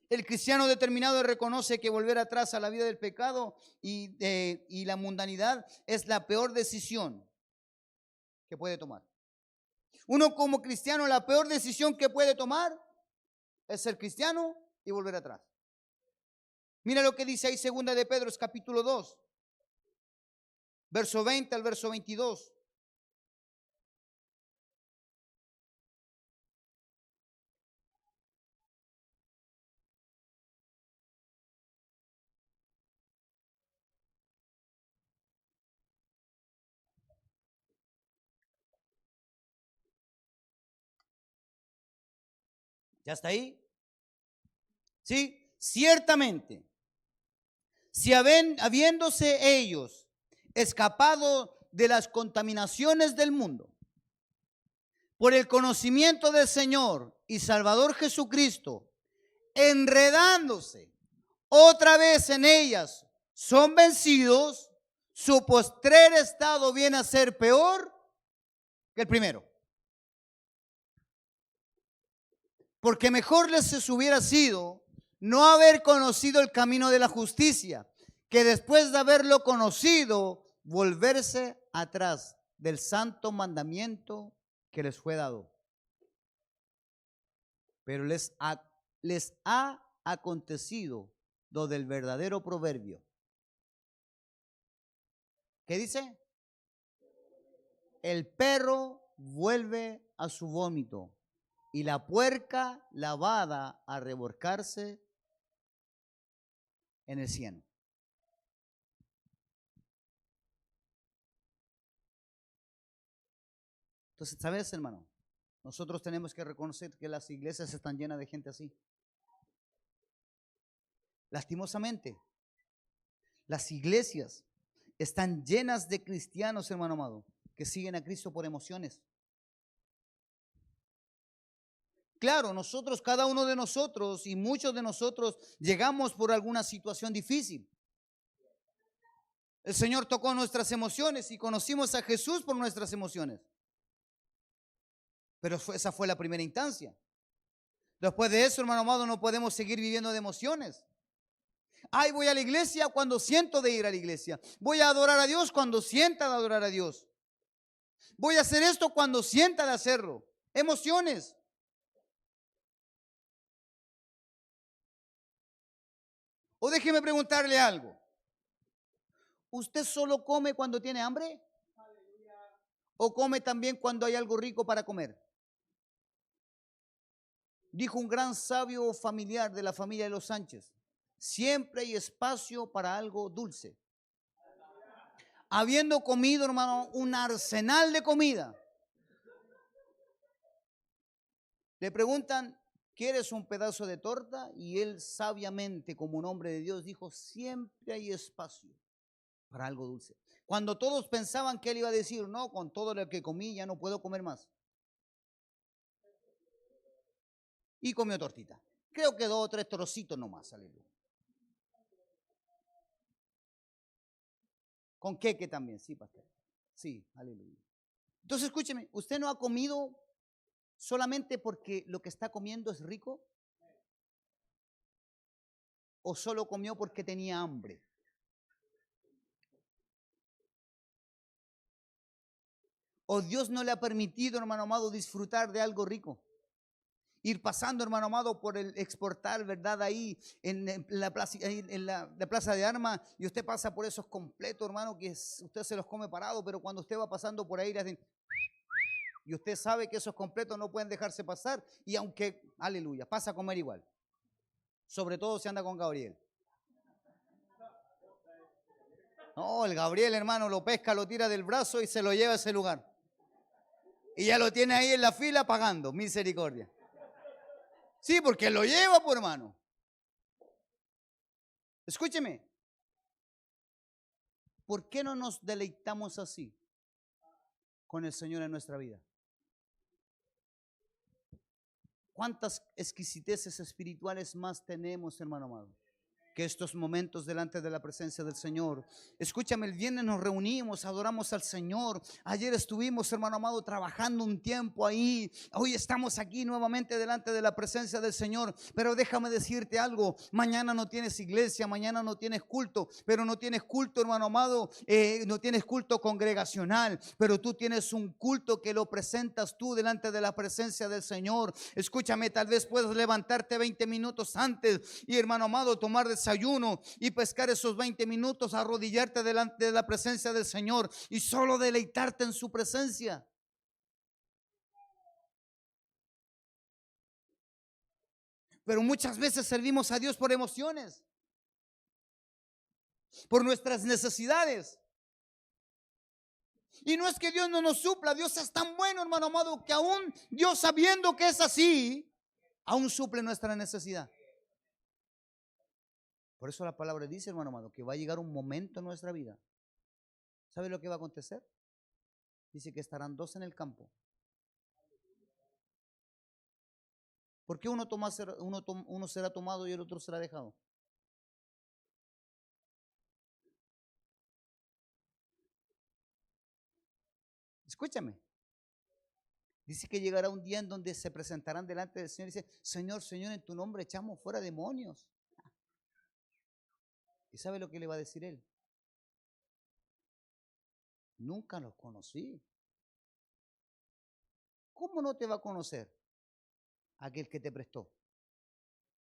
El cristiano determinado reconoce que volver atrás a la vida del pecado y la mundanidad es la peor decisión que puede tomar. Uno como cristiano, la peor decisión que puede tomar es ser cristiano y volver atrás. Mira lo que dice ahí 2 de Pedro, capítulo 2, verso 20 al verso 22. ¿Ya está ahí? Sí, ciertamente, si habiéndose ellos escapado de las contaminaciones del mundo, por el conocimiento del Señor y Salvador Jesucristo, enredándose otra vez en ellas, son vencidos, su postrer estado viene a ser peor que el primero. Porque mejor les hubiera sido no haber conocido el camino de la justicia, que después de haberlo conocido, volverse atrás del santo mandamiento que les fue dado. Pero les ha acontecido lo del verdadero proverbio. ¿Qué dice? El perro vuelve a su vómito y la puerca lavada a revolcarse en el cieno. Entonces, ¿sabes, hermano? Nosotros tenemos que reconocer que las iglesias están llenas de gente así. Lastimosamente, las iglesias están llenas de cristianos, hermano amado, que siguen a Cristo por emociones. Claro, nosotros, cada uno de nosotros y muchos de nosotros llegamos por alguna situación difícil. El Señor tocó nuestras emociones y conocimos a Jesús por nuestras emociones. Pero esa fue la primera instancia. Después de eso, hermano amado, no podemos seguir viviendo de emociones. Ay, voy a la iglesia cuando siento de ir a la iglesia. Voy a adorar a Dios cuando sienta de adorar a Dios. Voy a hacer esto cuando sienta de hacerlo. Emociones. O déjeme preguntarle algo. ¿Usted solo come cuando tiene hambre? ¿O come también cuando hay algo rico para comer? Dijo un gran sabio familiar de la familia de los Sánchez: siempre hay espacio para algo dulce. Habiendo comido, hermano, un arsenal de comida, le preguntan: ¿quieres un pedazo de torta? Y él sabiamente, como un hombre de Dios, dijo: siempre hay espacio para algo dulce. Cuando todos pensaban que él iba a decir: no, con todo lo que comí ya no puedo comer más. Y comió tortita. Creo que 2 o 3 trocitos nomás, aleluya. Con queque también, sí, pastor. Sí, aleluya. Entonces, escúcheme, ¿usted no ha comido solamente porque lo que está comiendo es rico? ¿O solo comió porque tenía hambre? ¿O Dios no le ha permitido, hermano amado, disfrutar de algo rico? Ir pasando, hermano amado, por el exportar, ¿verdad? Ahí en la plaza, la plaza de armas, y usted pasa por esos completos, hermano, que usted se los come parado, pero cuando usted va pasando por ahí, le hacen, y usted sabe que esos completos no pueden dejarse pasar, y aunque, aleluya, pasa a comer igual. Sobre todo si anda con Gabriel. No, el Gabriel, hermano, lo pesca, lo tira del brazo y se lo lleva a ese lugar. Y ya lo tiene ahí en la fila pagando, misericordia. Sí, porque lo lleva, por hermano. Escúcheme. ¿Por qué no nos deleitamos así con el Señor en nuestra vida? ¿Cuántas exquisiteces espirituales más tenemos, hermano amado, que estos momentos delante de la presencia del Señor? Escúchame, el viernes nos reunimos, adoramos al Señor. Ayer estuvimos, hermano amado, trabajando un tiempo ahí. Hoy estamos aquí nuevamente delante de la presencia del Señor. Pero déjame decirte algo: mañana no tienes iglesia, mañana no tienes culto, pero no tienes culto, hermano amado, no tienes culto congregacional, pero tú tienes un culto que lo presentas tú delante de la presencia del Señor. Escúchame, tal vez puedas levantarte 20 minutos antes y, hermano amado, tomar desayuno y pescar esos 20 minutos, arrodillarte delante de la presencia del Señor y solo deleitarte en su presencia. Pero muchas veces servimos a Dios por emociones, por nuestras necesidades. Y no es que Dios no nos supla, Dios es tan bueno, hermano amado, que aún Dios, sabiendo que es así, aún suple nuestra necesidad. Por eso la palabra dice, hermano amado, que va a llegar un momento en nuestra vida. ¿Sabe lo que va a acontecer? Dice que estarán 2 en el campo. ¿Por qué uno será tomado y el otro será dejado? Escúchame. Dice que llegará un día en donde se presentarán delante del Señor y dice: Señor, Señor, en tu nombre echamos fuera demonios. ¿Y sabe lo que le va a decir él? Nunca los conocí. ¿Cómo no te va a conocer aquel que te prestó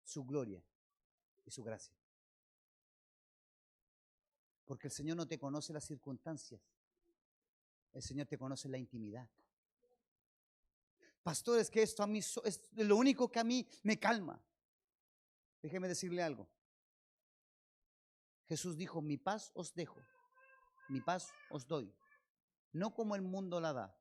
su gloria y su gracia? Porque el Señor no te conoce las circunstancias, el Señor te conoce la intimidad. Pastor, es que esto a mí es lo único que a mí me calma. Déjeme decirle algo. Jesús dijo: mi paz os dejo, mi paz os doy, no como el mundo la da.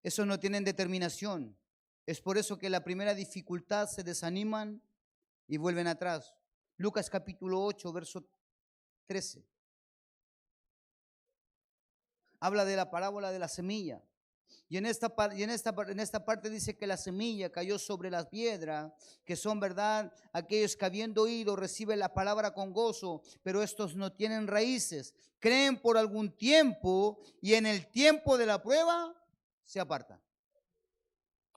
Esos no tienen determinación. Es por eso que la primera dificultad se desaniman y vuelven atrás. Lucas capítulo 8, verso 13. Habla de la parábola de la semilla. Y en esta parte dice que la semilla cayó sobre las piedras, que son, verdad, aquellos que habiendo oído reciben la palabra con gozo, pero estos no tienen raíces. Creen por algún tiempo y en el tiempo de la prueba se apartan.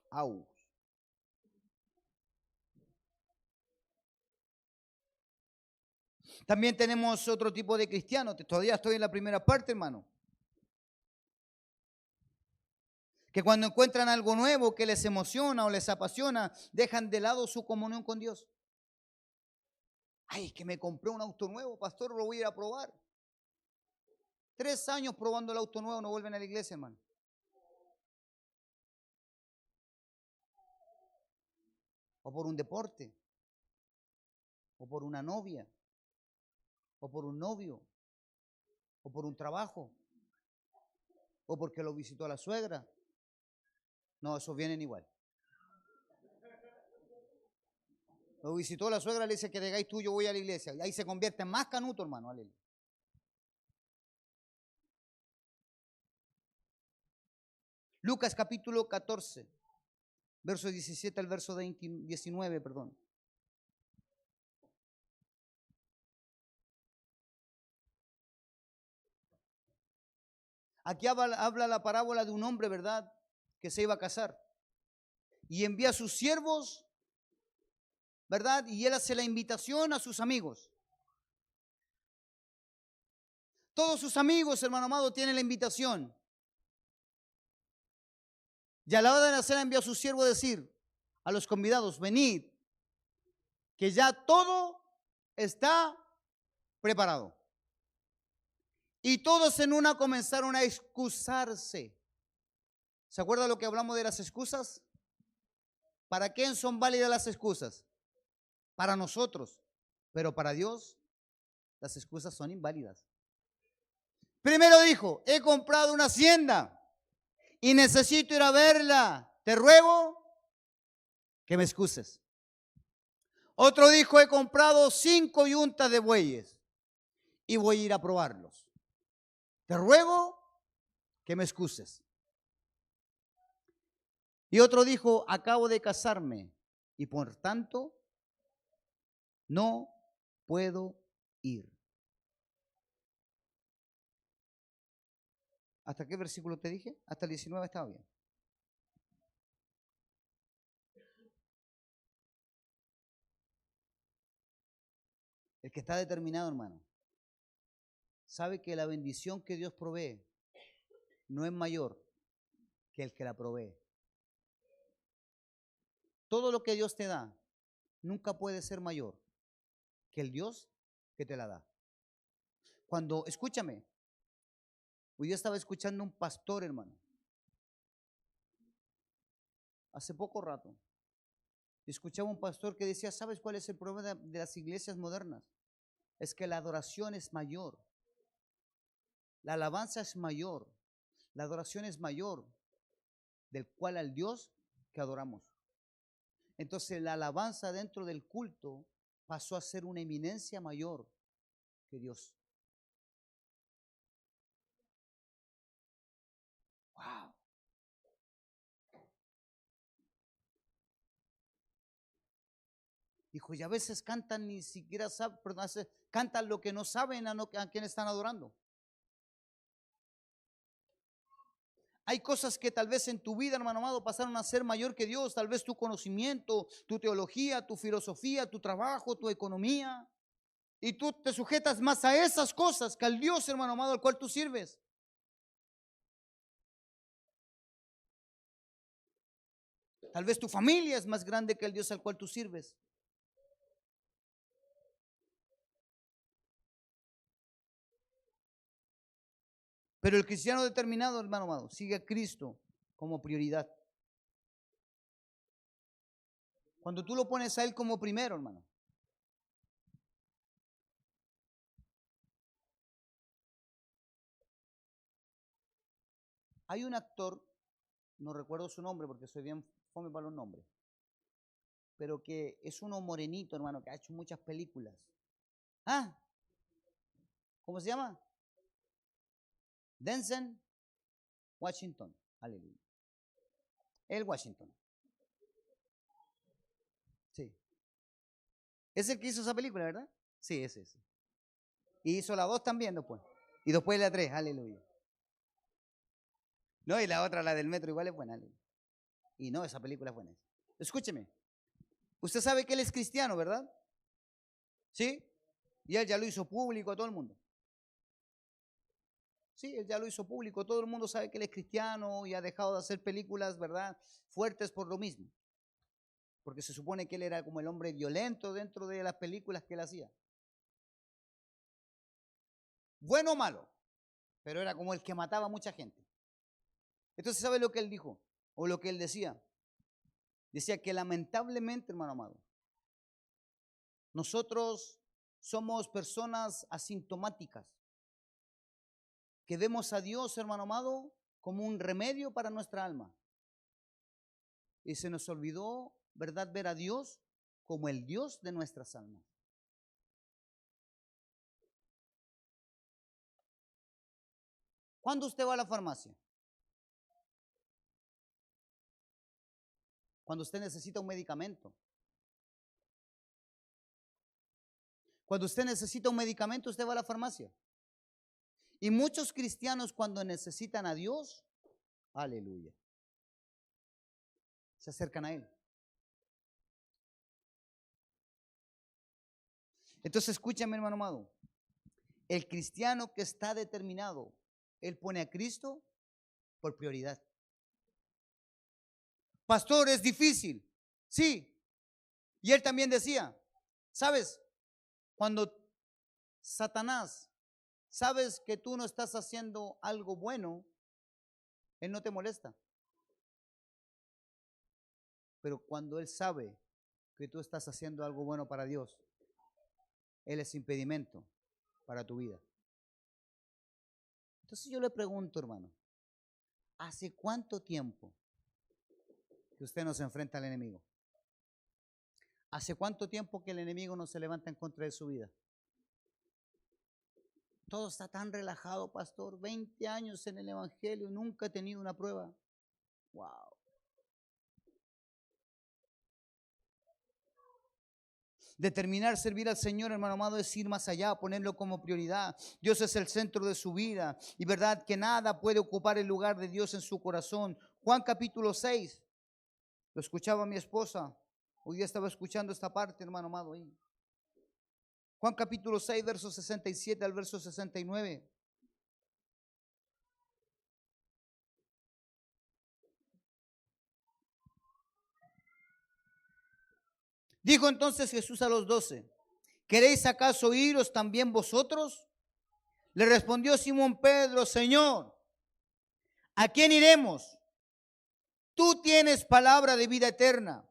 Au. También tenemos otro tipo de cristianos. Todavía estoy en la primera parte, hermano. Que cuando encuentran algo nuevo que les emociona o les apasiona, dejan de lado su comunión con Dios. Ay, que me compré un auto nuevo, pastor, lo voy a ir a probar. 3 años probando el auto nuevo, no vuelven a la iglesia, hermano. O por un deporte, o por una novia, o por un novio, o por un trabajo, o porque lo visitó la suegra. No, esos vienen igual. Lo visitó la suegra, le dice que degáis tú, yo voy a la iglesia. Y ahí se convierte en más canuto, hermano. Aleluya. Lucas capítulo 14, verso 17 al verso 19, perdón. Aquí habla la parábola de un hombre, ¿verdad?, que se iba a casar. Y envía a sus siervos, ¿verdad? Y él hace la invitación a sus amigos. Todos sus amigos, hermano amado, tienen la invitación. Y a la hora de la cena envió a sus siervos a decir a los convidados: venid, que ya todo está preparado. Y todos en una comenzaron a excusarse. ¿Se acuerda lo que hablamos de las excusas? ¿Para quién son válidas las excusas? Para nosotros, pero para Dios las excusas son inválidas. Primero dijo: he comprado una hacienda y necesito ir a verla. Te ruego que me excuses. Otro dijo: he comprado 5 yuntas de bueyes y voy a ir a probarlos. Te ruego que me excuses. Y otro dijo: acabo de casarme y por tanto no puedo ir. ¿Hasta qué versículo te dije? Hasta el 19 estaba bien. El que está determinado, hermano, sabe que la bendición que Dios provee no es mayor que el que la provee. Todo lo que Dios te da nunca puede ser mayor que el Dios que te la da. Cuando, escúchame, hoy yo estaba escuchando un pastor, hermano, hace poco rato. Escuchaba un pastor que decía: ¿sabes cuál es el problema de las iglesias modernas? Es que la adoración es mayor, la alabanza es mayor, la adoración es mayor del cual al Dios que adoramos. Entonces la alabanza dentro del culto pasó a ser una eminencia mayor que Dios. Wow. Dijo: y a veces cantan ni siquiera saben, cantan lo que no saben a quién están adorando. Hay cosas que tal vez en tu vida, hermano amado, pasaron a ser mayor que Dios. Tal vez tu conocimiento, tu teología, tu filosofía, tu trabajo, tu economía. Y tú te sujetas más a esas cosas que al Dios, hermano amado, al cual tú sirves. Tal vez tu familia es más grande que el Dios al cual tú sirves. Pero el cristiano determinado, hermano amado, sigue a Cristo como prioridad. Cuando tú lo pones a Él como primero, hermano. Hay un actor no recuerdo su nombre porque soy bien fome para los nombres, pero que es uno morenito, hermano, que ha hecho muchas películas. ¿Ah? ¿Cómo se llama? Denzel Washington. Aleluya. El Washington. Sí. Es el que hizo esa película, ¿verdad? Sí, ese. Y hizo la 2 también después. Y después la 3, aleluya. No, y la otra, la del metro, igual es buena. Aleluya. Y no, esa película es buena. Escúcheme. Usted sabe que él es cristiano, ¿verdad? ¿Sí? Y él ya lo hizo público a todo el mundo. Sí, él ya lo hizo público. Todo el mundo sabe que él es cristiano y ha dejado de hacer películas, ¿verdad? Fuertes por lo mismo. Porque se supone que él era como el hombre violento dentro de las películas que él hacía. Bueno o malo, pero era como el que mataba a mucha gente. Entonces, ¿sabe lo que él dijo? O lo que él decía. Decía que lamentablemente, hermano amado, nosotros somos personas asintomáticas, que vemos a Dios, hermano amado, como un remedio para nuestra alma. Y se nos olvidó, ¿verdad?, ver a Dios como el Dios de nuestras almas. ¿Cuándo usted va a la farmacia? Cuando usted necesita un medicamento. Cuando usted necesita un medicamento, usted va a la farmacia. Y muchos cristianos cuando necesitan a Dios, aleluya, se acercan a Él. Entonces escúchame, hermano amado, el cristiano que está determinado, él pone a Cristo por prioridad. Pastor, es difícil. Sí. Y él también decía, ¿sabes? Cuando Satanás, sabes que tú no estás haciendo algo bueno, él no te molesta. Pero cuando él sabe que tú estás haciendo algo bueno para Dios, él es impedimento para tu vida. Entonces yo le pregunto, hermano, ¿hace cuánto tiempo que usted no se enfrenta al enemigo? ¿Hace cuánto tiempo que el enemigo no se levanta en contra de su vida? Todo está tan relajado, pastor. 20 años en el evangelio y nunca he tenido una prueba. Wow. Determinar servir al Señor, hermano amado, es ir más allá, ponerlo como prioridad. Dios es el centro de su vida y verdad que nada puede ocupar el lugar de Dios en su corazón. Juan capítulo 6, lo escuchaba mi esposa, hoy día estaba escuchando esta parte, hermano amado, ahí. Juan capítulo 6, verso 67 al verso 69. Dijo entonces Jesús a los 12, ¿queréis acaso iros también vosotros? Le respondió Simón Pedro, Señor, ¿a quién iremos? Tú tienes palabra de vida eterna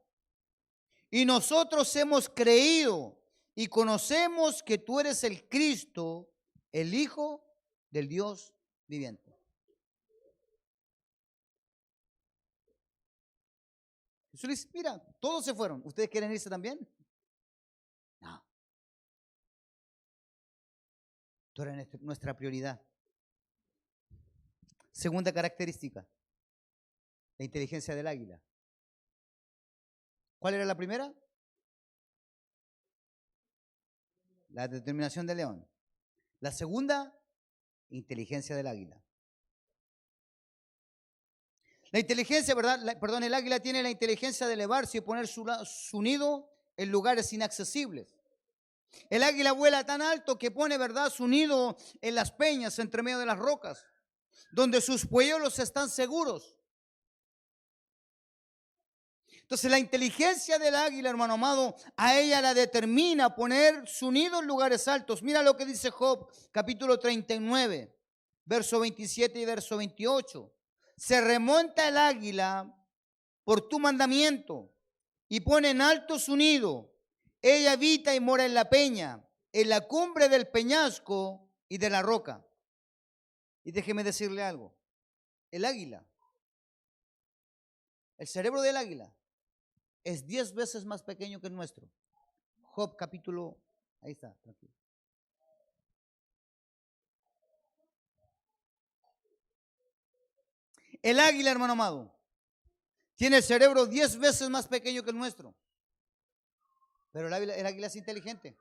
y nosotros hemos creído y conocemos que tú eres el Cristo, el Hijo del Dios viviente. Jesús le dice, mira, todos se fueron, ¿ustedes quieren irse también? No. Tú eres nuestra prioridad. Segunda característica, la inteligencia del águila. ¿Cuál era la primera? La determinación del león. La segunda, inteligencia del águila. La inteligencia, ¿verdad? El águila tiene la inteligencia de elevarse y poner su nido en lugares inaccesibles. El águila vuela tan alto que pone, ¿verdad?, su nido en las peñas, entre medio de las rocas, donde sus polluelos están seguros. Entonces la inteligencia del águila, hermano amado, a ella la determina poner su nido en lugares altos. Mira lo que dice Job, capítulo 39, verso 27 y verso 28. Se remonta el águila por tu mandamiento y pone en alto su nido. Ella habita y mora en la peña, en la cumbre del peñasco y de la roca. Y déjeme decirle algo, el águila El cerebro del águila es 10 veces más pequeño que el nuestro. Job capítulo, ahí está, tranquilo. El águila, hermano amado, tiene el cerebro 10 veces más pequeño que el nuestro. Pero el águila es inteligente.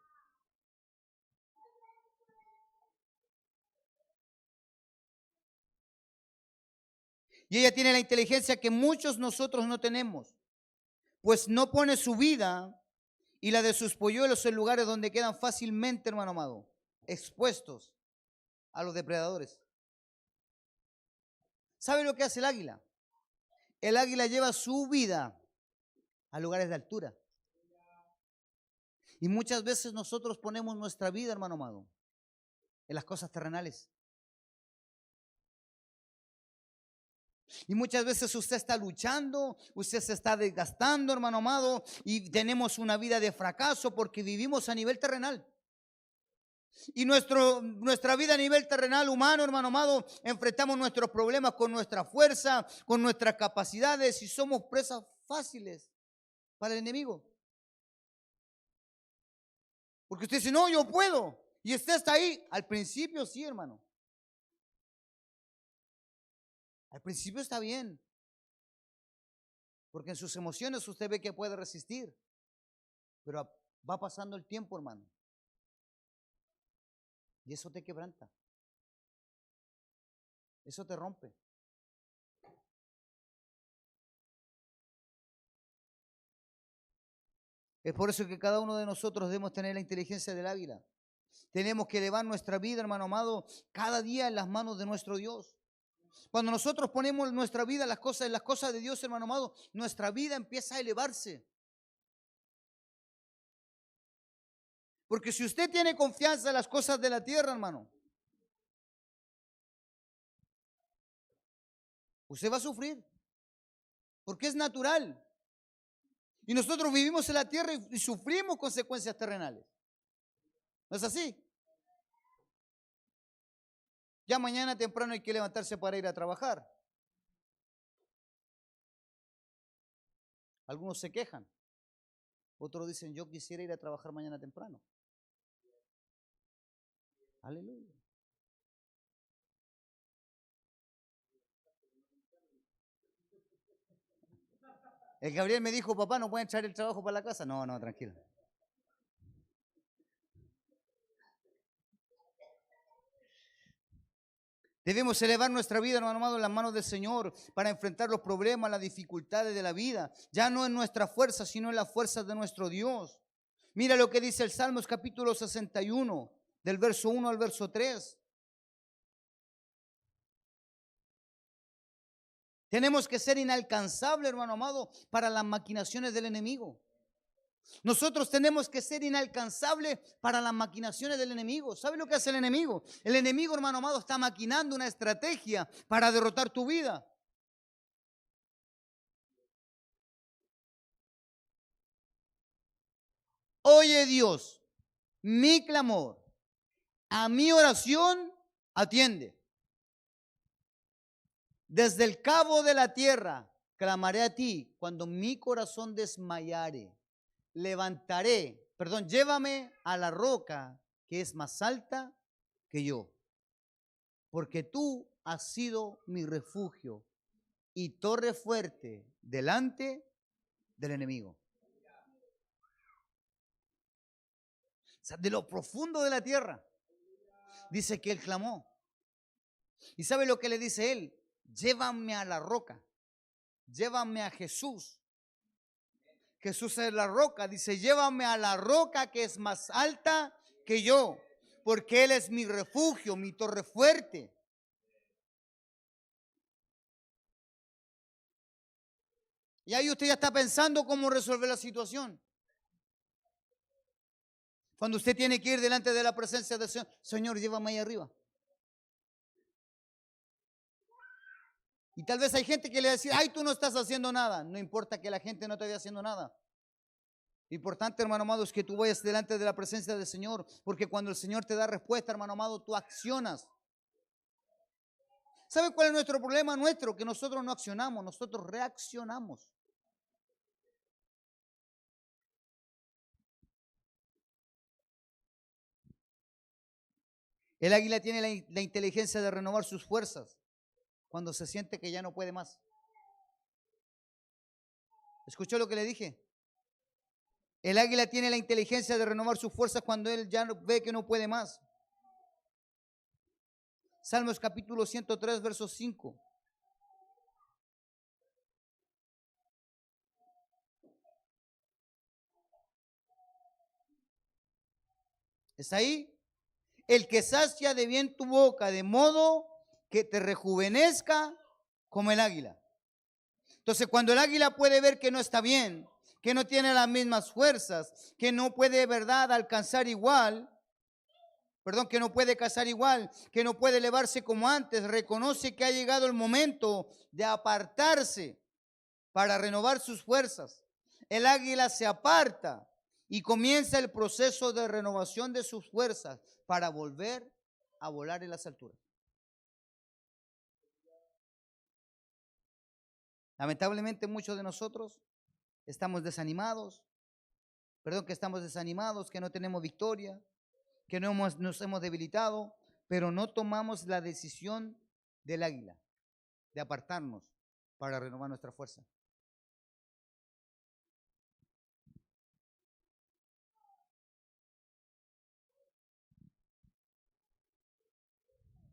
Y ella tiene la inteligencia que muchos nosotros no tenemos, pues no pone su vida y la de sus polluelos en lugares donde quedan fácilmente, hermano amado, expuestos a los depredadores. ¿Sabe lo que hace el águila? El águila lleva su vida a lugares de altura. Y muchas veces nosotros ponemos nuestra vida, hermano amado, en las cosas terrenales. Y muchas veces usted está luchando, usted se está desgastando, hermano amado, y tenemos una vida de fracaso porque vivimos a nivel terrenal. Y nuestra vida a nivel terrenal humano, hermano amado, enfrentamos nuestros problemas con nuestra fuerza, con nuestras capacidades y somos presas fáciles para el enemigo. Porque usted dice, no, yo puedo. Y usted está ahí. Al principio sí, hermano. Al principio está bien. Porque en sus emociones usted ve que puede resistir. Pero va pasando el tiempo, hermano. Y eso te quebranta. Eso te rompe. Es por eso que cada uno de nosotros debemos tener la inteligencia del águila. Tenemos que elevar nuestra vida, hermano amado, cada día en las manos de nuestro Dios. Cuando nosotros ponemos nuestra vida en las cosas de Dios, hermano amado, nuestra vida empieza a elevarse. Porque si usted tiene confianza en las cosas de la tierra, hermano, usted va a sufrir. Porque es natural. Y nosotros vivimos en la tierra y sufrimos consecuencias terrenales. ¿No es así? Ya mañana temprano hay que levantarse para ir a trabajar. Algunos se quejan. Otros dicen, yo quisiera ir a trabajar mañana temprano. Aleluya. El Gabriel me dijo, papá, ¿no pueden traer el trabajo para la casa? No, tranquilo. Debemos elevar nuestra vida, hermano amado, en las manos del Señor para enfrentar los problemas, las dificultades de la vida. Ya no en nuestra fuerza, sino en las fuerzas de nuestro Dios. Mira lo que dice el Salmos capítulo 61, del verso 1 al verso 3. Tenemos que ser inalcanzables, hermano amado, para las maquinaciones del enemigo. Nosotros tenemos que ser inalcanzables para las maquinaciones del enemigo. ¿Sabe lo que hace el enemigo? El enemigo, hermano amado, está maquinando una estrategia para derrotar tu vida. Oye Dios, mi clamor, a mi oración atiende. Desde el cabo de la tierra clamaré a ti cuando mi corazón desmayare. Llévame a la roca que es más alta que yo, porque tú has sido mi refugio y torre fuerte delante del enemigo. O sea, de lo profundo de la tierra, dice que él clamó. ¿Y sabe lo que le dice él? Llévame a la roca, llévame a Jesús. Jesús es la roca, dice, llévame a la roca que es más alta que yo, porque Él es mi refugio, mi torre fuerte. Y ahí usted ya está pensando cómo resolver la situación. Cuando usted tiene que ir delante de la presencia del Señor, Señor, llévame ahí arriba. Y tal vez hay gente que le va a decir, ay, tú no estás haciendo nada. No importa que la gente no te vaya haciendo nada. Importante, hermano amado, es que tú vayas delante de la presencia del Señor, porque cuando el Señor te da respuesta, hermano amado, tú accionas. ¿Sabe cuál es nuestro problema nuestro? Que nosotros no accionamos, nosotros reaccionamos. El águila tiene la inteligencia de renovar sus fuerzas cuando se siente que ya no puede más. ¿Escuchó lo que le dije? El águila tiene la inteligencia de renovar sus fuerzas cuando él ya ve que no puede más. Salmos capítulo 103, verso 5. ¿Está ahí? El que sacia de bien tu boca, de modo que te rejuvenezca como el águila. Entonces, cuando el águila puede ver que no está bien, que no tiene las mismas fuerzas, que no puede, verdad, alcanzar igual, que no puede cazar igual, que no puede elevarse como antes, reconoce que ha llegado el momento de apartarse para renovar sus fuerzas. El águila se aparta y comienza el proceso de renovación de sus fuerzas para volver a volar en las alturas. Lamentablemente muchos de nosotros estamos desanimados, que estamos desanimados, que no tenemos victoria, que nos hemos debilitado, pero no tomamos la decisión del águila de apartarnos para renovar nuestra fuerza.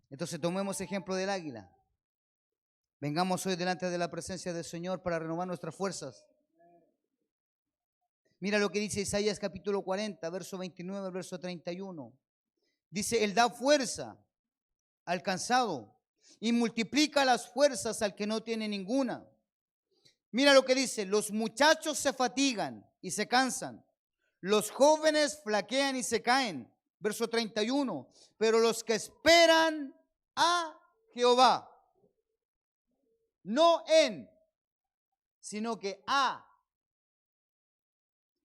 Entonces tomemos ejemplo del águila. Vengamos hoy delante de la presencia del Señor para renovar nuestras fuerzas. Mira lo que dice Isaías capítulo 40, verso 29 al verso 31. Dice, Él da fuerza al cansado y multiplica las fuerzas al que no tiene ninguna. Mira lo que dice, los muchachos se fatigan y se cansan, los jóvenes flaquean y se caen. Verso 31, pero los que esperan a Jehová, no en, sino que a.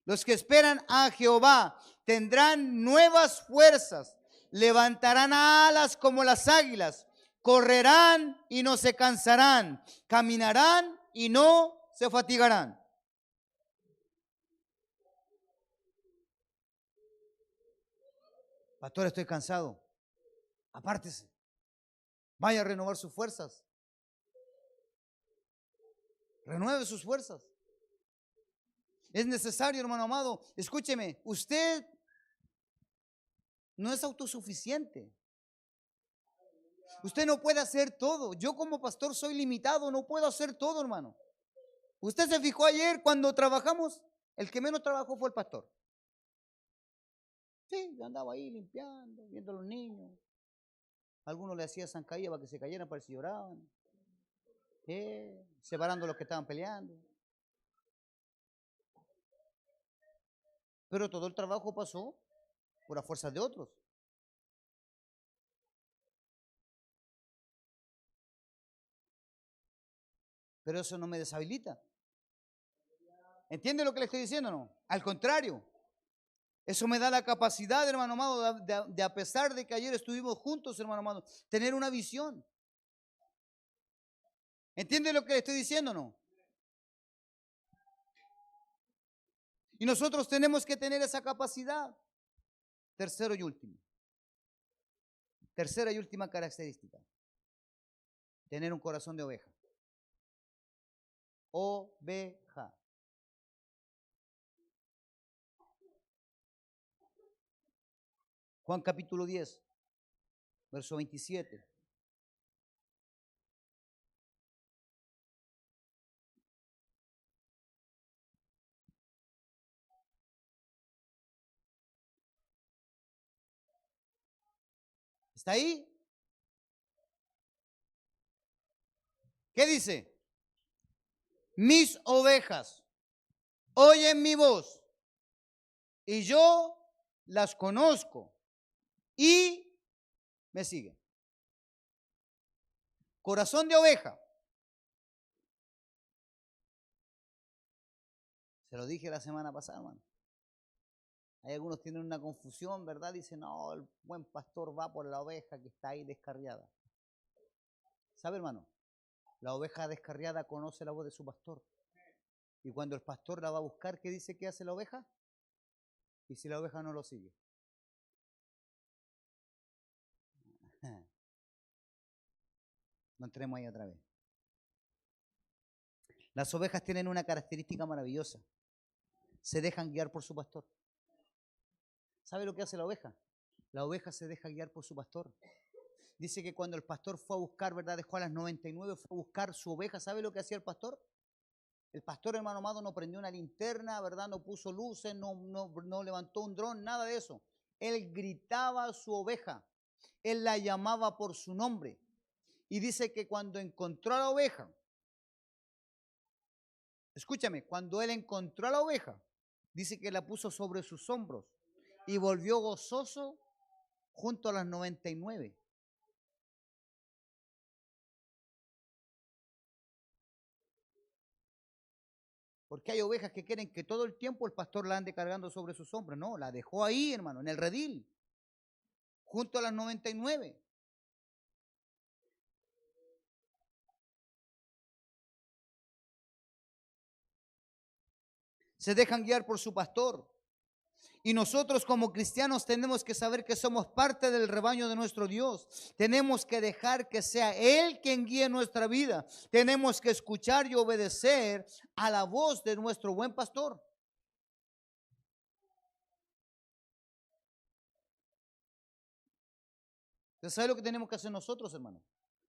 Los que esperan a Jehová tendrán nuevas fuerzas, levantarán alas como las águilas, correrán y no se cansarán, caminarán y no se fatigarán. Pastor, estoy cansado. Apártese. Vaya a renovar sus fuerzas. Renueve sus fuerzas. Es necesario, hermano amado. Escúcheme, usted no es autosuficiente. Usted no puede hacer todo. Yo como pastor soy limitado, no puedo hacer todo, hermano. Usted se fijó ayer cuando trabajamos, el que menos trabajó fue el pastor. Sí, yo andaba ahí limpiando, viendo a los niños. Algunos le hacían zancadilla para que se cayeran, para que se lloraban. Separando a los que estaban peleando. Pero todo el trabajo pasó por las fuerzas de otros. Pero eso no me deshabilita. ¿Entiende lo que le estoy diciendo o no? Al contrario, eso me da la capacidad, hermano amado, de a pesar de que ayer estuvimos juntos, hermano amado, tener una visión. ¿Entiende lo que le estoy diciendo o no? Y nosotros tenemos que tener esa capacidad. Tercero y último. Tercera y última característica. Tener un corazón de oveja. Oveja. Juan capítulo 10, verso 27. ¿Está ahí? ¿Qué dice? Mis ovejas oyen mi voz y yo las conozco y me siguen. Corazón de oveja. Se lo dije la semana pasada, hermano. Hay algunos tienen una confusión, ¿verdad? Dicen, no, el buen pastor va por la oveja que está ahí descarriada. ¿Sabe, hermano? La oveja descarriada conoce la voz de su pastor. Y cuando el pastor la va a buscar, ¿qué dice que hace la oveja? Y si la oveja no lo sigue. No entremos ahí otra vez. Las ovejas tienen una característica maravillosa. Se dejan guiar por su pastor. ¿Sabe lo que hace la oveja? La oveja se deja guiar por su pastor. Dice que cuando el pastor fue a buscar, ¿verdad? Dejó a las 99, fue a buscar su oveja. ¿Sabe lo que hacía el pastor? El pastor, hermano amado, no prendió una linterna, ¿verdad? No puso luces, no levantó un dron, nada de eso. Él gritaba a su oveja. Él la llamaba por su nombre. Y dice que cuando encontró a la oveja, escúchame, cuando él encontró a la oveja, dice que la puso sobre sus hombros y volvió gozoso junto a las 99. Porque hay ovejas que quieren que todo el tiempo el pastor la ande cargando sobre sus hombros. No, la dejó ahí, hermano, en el redil, junto a las 99. Se dejan guiar por su pastor. Y nosotros como cristianos tenemos que saber que somos parte del rebaño de nuestro Dios. Tenemos que dejar que sea Él quien guíe nuestra vida. Tenemos que escuchar y obedecer a la voz de nuestro buen pastor. Entonces, ¿sabe lo que tenemos que hacer nosotros, hermano?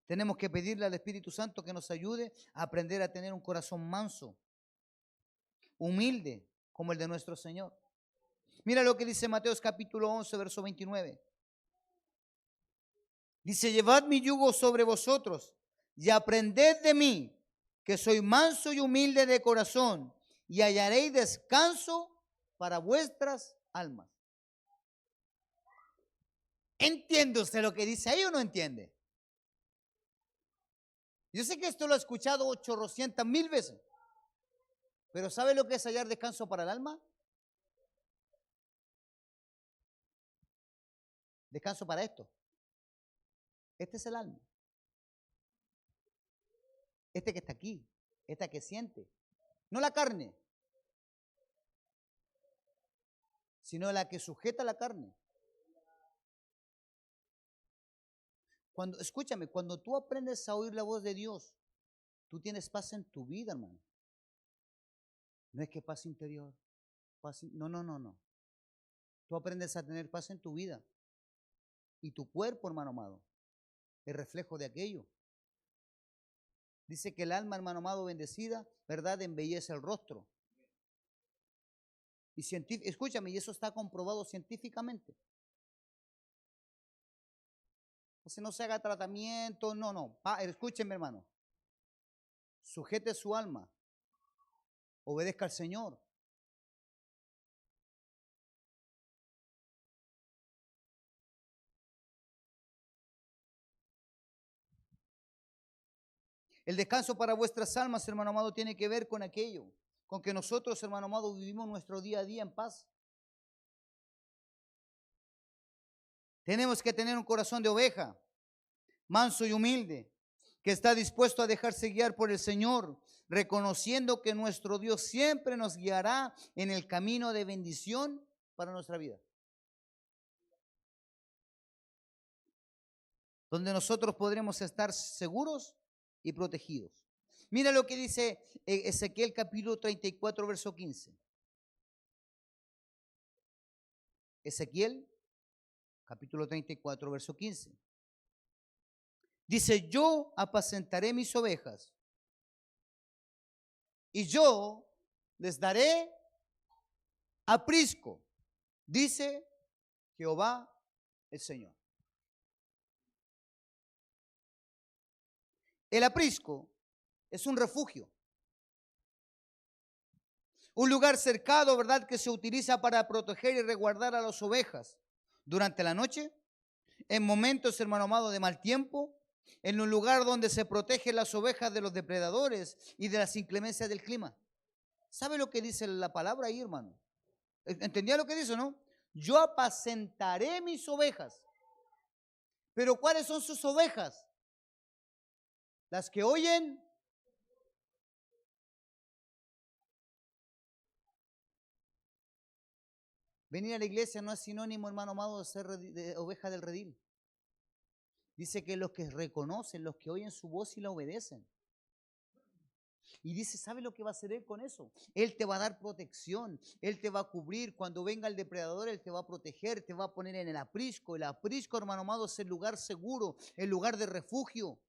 Tenemos que pedirle al Espíritu Santo que nos ayude a aprender a tener un corazón manso, humilde, como el de nuestro Señor. Mira lo que dice Mateos capítulo 11, verso 29. Dice, llevad mi yugo sobre vosotros y aprended de mí, que soy manso y humilde de corazón, y hallaréis descanso para vuestras almas. ¿Entiende usted lo que dice ahí o no entiende? Yo sé que esto lo he escuchado 800,000 veces, pero ¿sabe lo que es hallar descanso para el alma? Descanso para esto. Este es el alma. Este que está aquí, esta que siente. No la carne, sino la que sujeta la carne. Escúchame, cuando tú aprendes a oír la voz de Dios, tú tienes paz en tu vida, hermano. No es que paz interior, no. Tú aprendes a tener paz en tu vida. Y tu cuerpo, hermano amado, es reflejo de aquello. Dice que el alma, hermano amado, bendecida, ¿verdad? Embellece el rostro. Y escúchame, y eso está comprobado científicamente. O sea, no se haga tratamiento, no. Escúcheme, hermano. Sujete su alma. Obedezca al Señor. El descanso para vuestras almas, hermano amado, tiene que ver con aquello, con que nosotros, hermano amado, vivimos nuestro día a día en paz. Tenemos que tener un corazón de oveja, manso y humilde, que está dispuesto a dejarse guiar por el Señor, reconociendo que nuestro Dios siempre nos guiará en el camino de bendición para nuestra vida, donde nosotros podremos estar seguros y protegidos. Mira lo que dice Ezequiel capítulo 34, verso 15. Ezequiel capítulo 34, verso 15. Dice, yo apacentaré mis ovejas y yo les daré aprisco, dice Jehová el Señor. El aprisco es un refugio, un lugar cercado, ¿verdad?, que se utiliza para proteger y resguardar a las ovejas durante la noche, en momentos, hermano amado, de mal tiempo, en un lugar donde se protegen las ovejas de los depredadores y de las inclemencias del clima. ¿Sabe lo que dice la palabra ahí, hermano? ¿Entendía lo que dice, no? Yo apacentaré mis ovejas. Pero ¿cuáles son sus ovejas? Las que oyen, venir a la iglesia no es sinónimo, hermano amado, de ser oveja del redil. Dice que los que reconocen, los que oyen su voz y la obedecen. Y dice, ¿sabe lo que va a hacer Él con eso? Él te va a dar protección, Él te va a cubrir. Cuando venga el depredador, Él te va a proteger, te va a poner en el aprisco. El aprisco, hermano amado, es el lugar seguro, el lugar de refugio.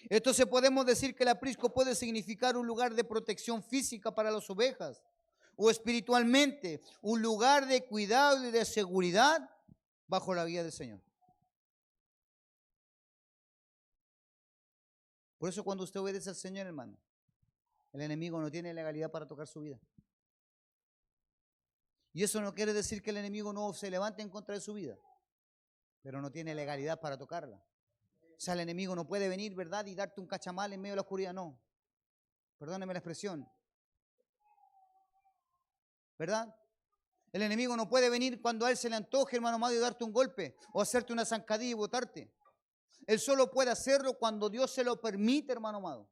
Entonces podemos decir que el aprisco puede significar un lugar de protección física para las ovejas, o espiritualmente, un lugar de cuidado y de seguridad bajo la guía del Señor. Por eso cuando usted obedece al Señor, hermano, el enemigo no tiene legalidad para tocar su vida. Y eso no quiere decir que el enemigo no se levante en contra de su vida, pero no tiene legalidad para tocarla. O sea, el enemigo no puede venir, ¿verdad?, y darte un cachamal en medio de la oscuridad, no. Perdóneme la expresión. ¿Verdad? El enemigo no puede venir cuando a él se le antoje, hermano amado, y darte un golpe o hacerte una zancadilla y botarte. Él solo puede hacerlo cuando Dios se lo permite, hermano amado.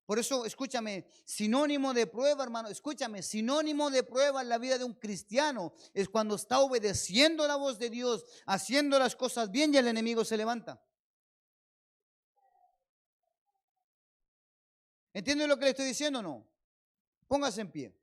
Por eso, escúchame, sinónimo de prueba, hermano, escúchame, sinónimo de prueba en la vida de un cristiano es cuando está obedeciendo la voz de Dios, haciendo las cosas bien y el enemigo se levanta. ¿Entiende lo que le estoy diciendo o no? Póngase en pie.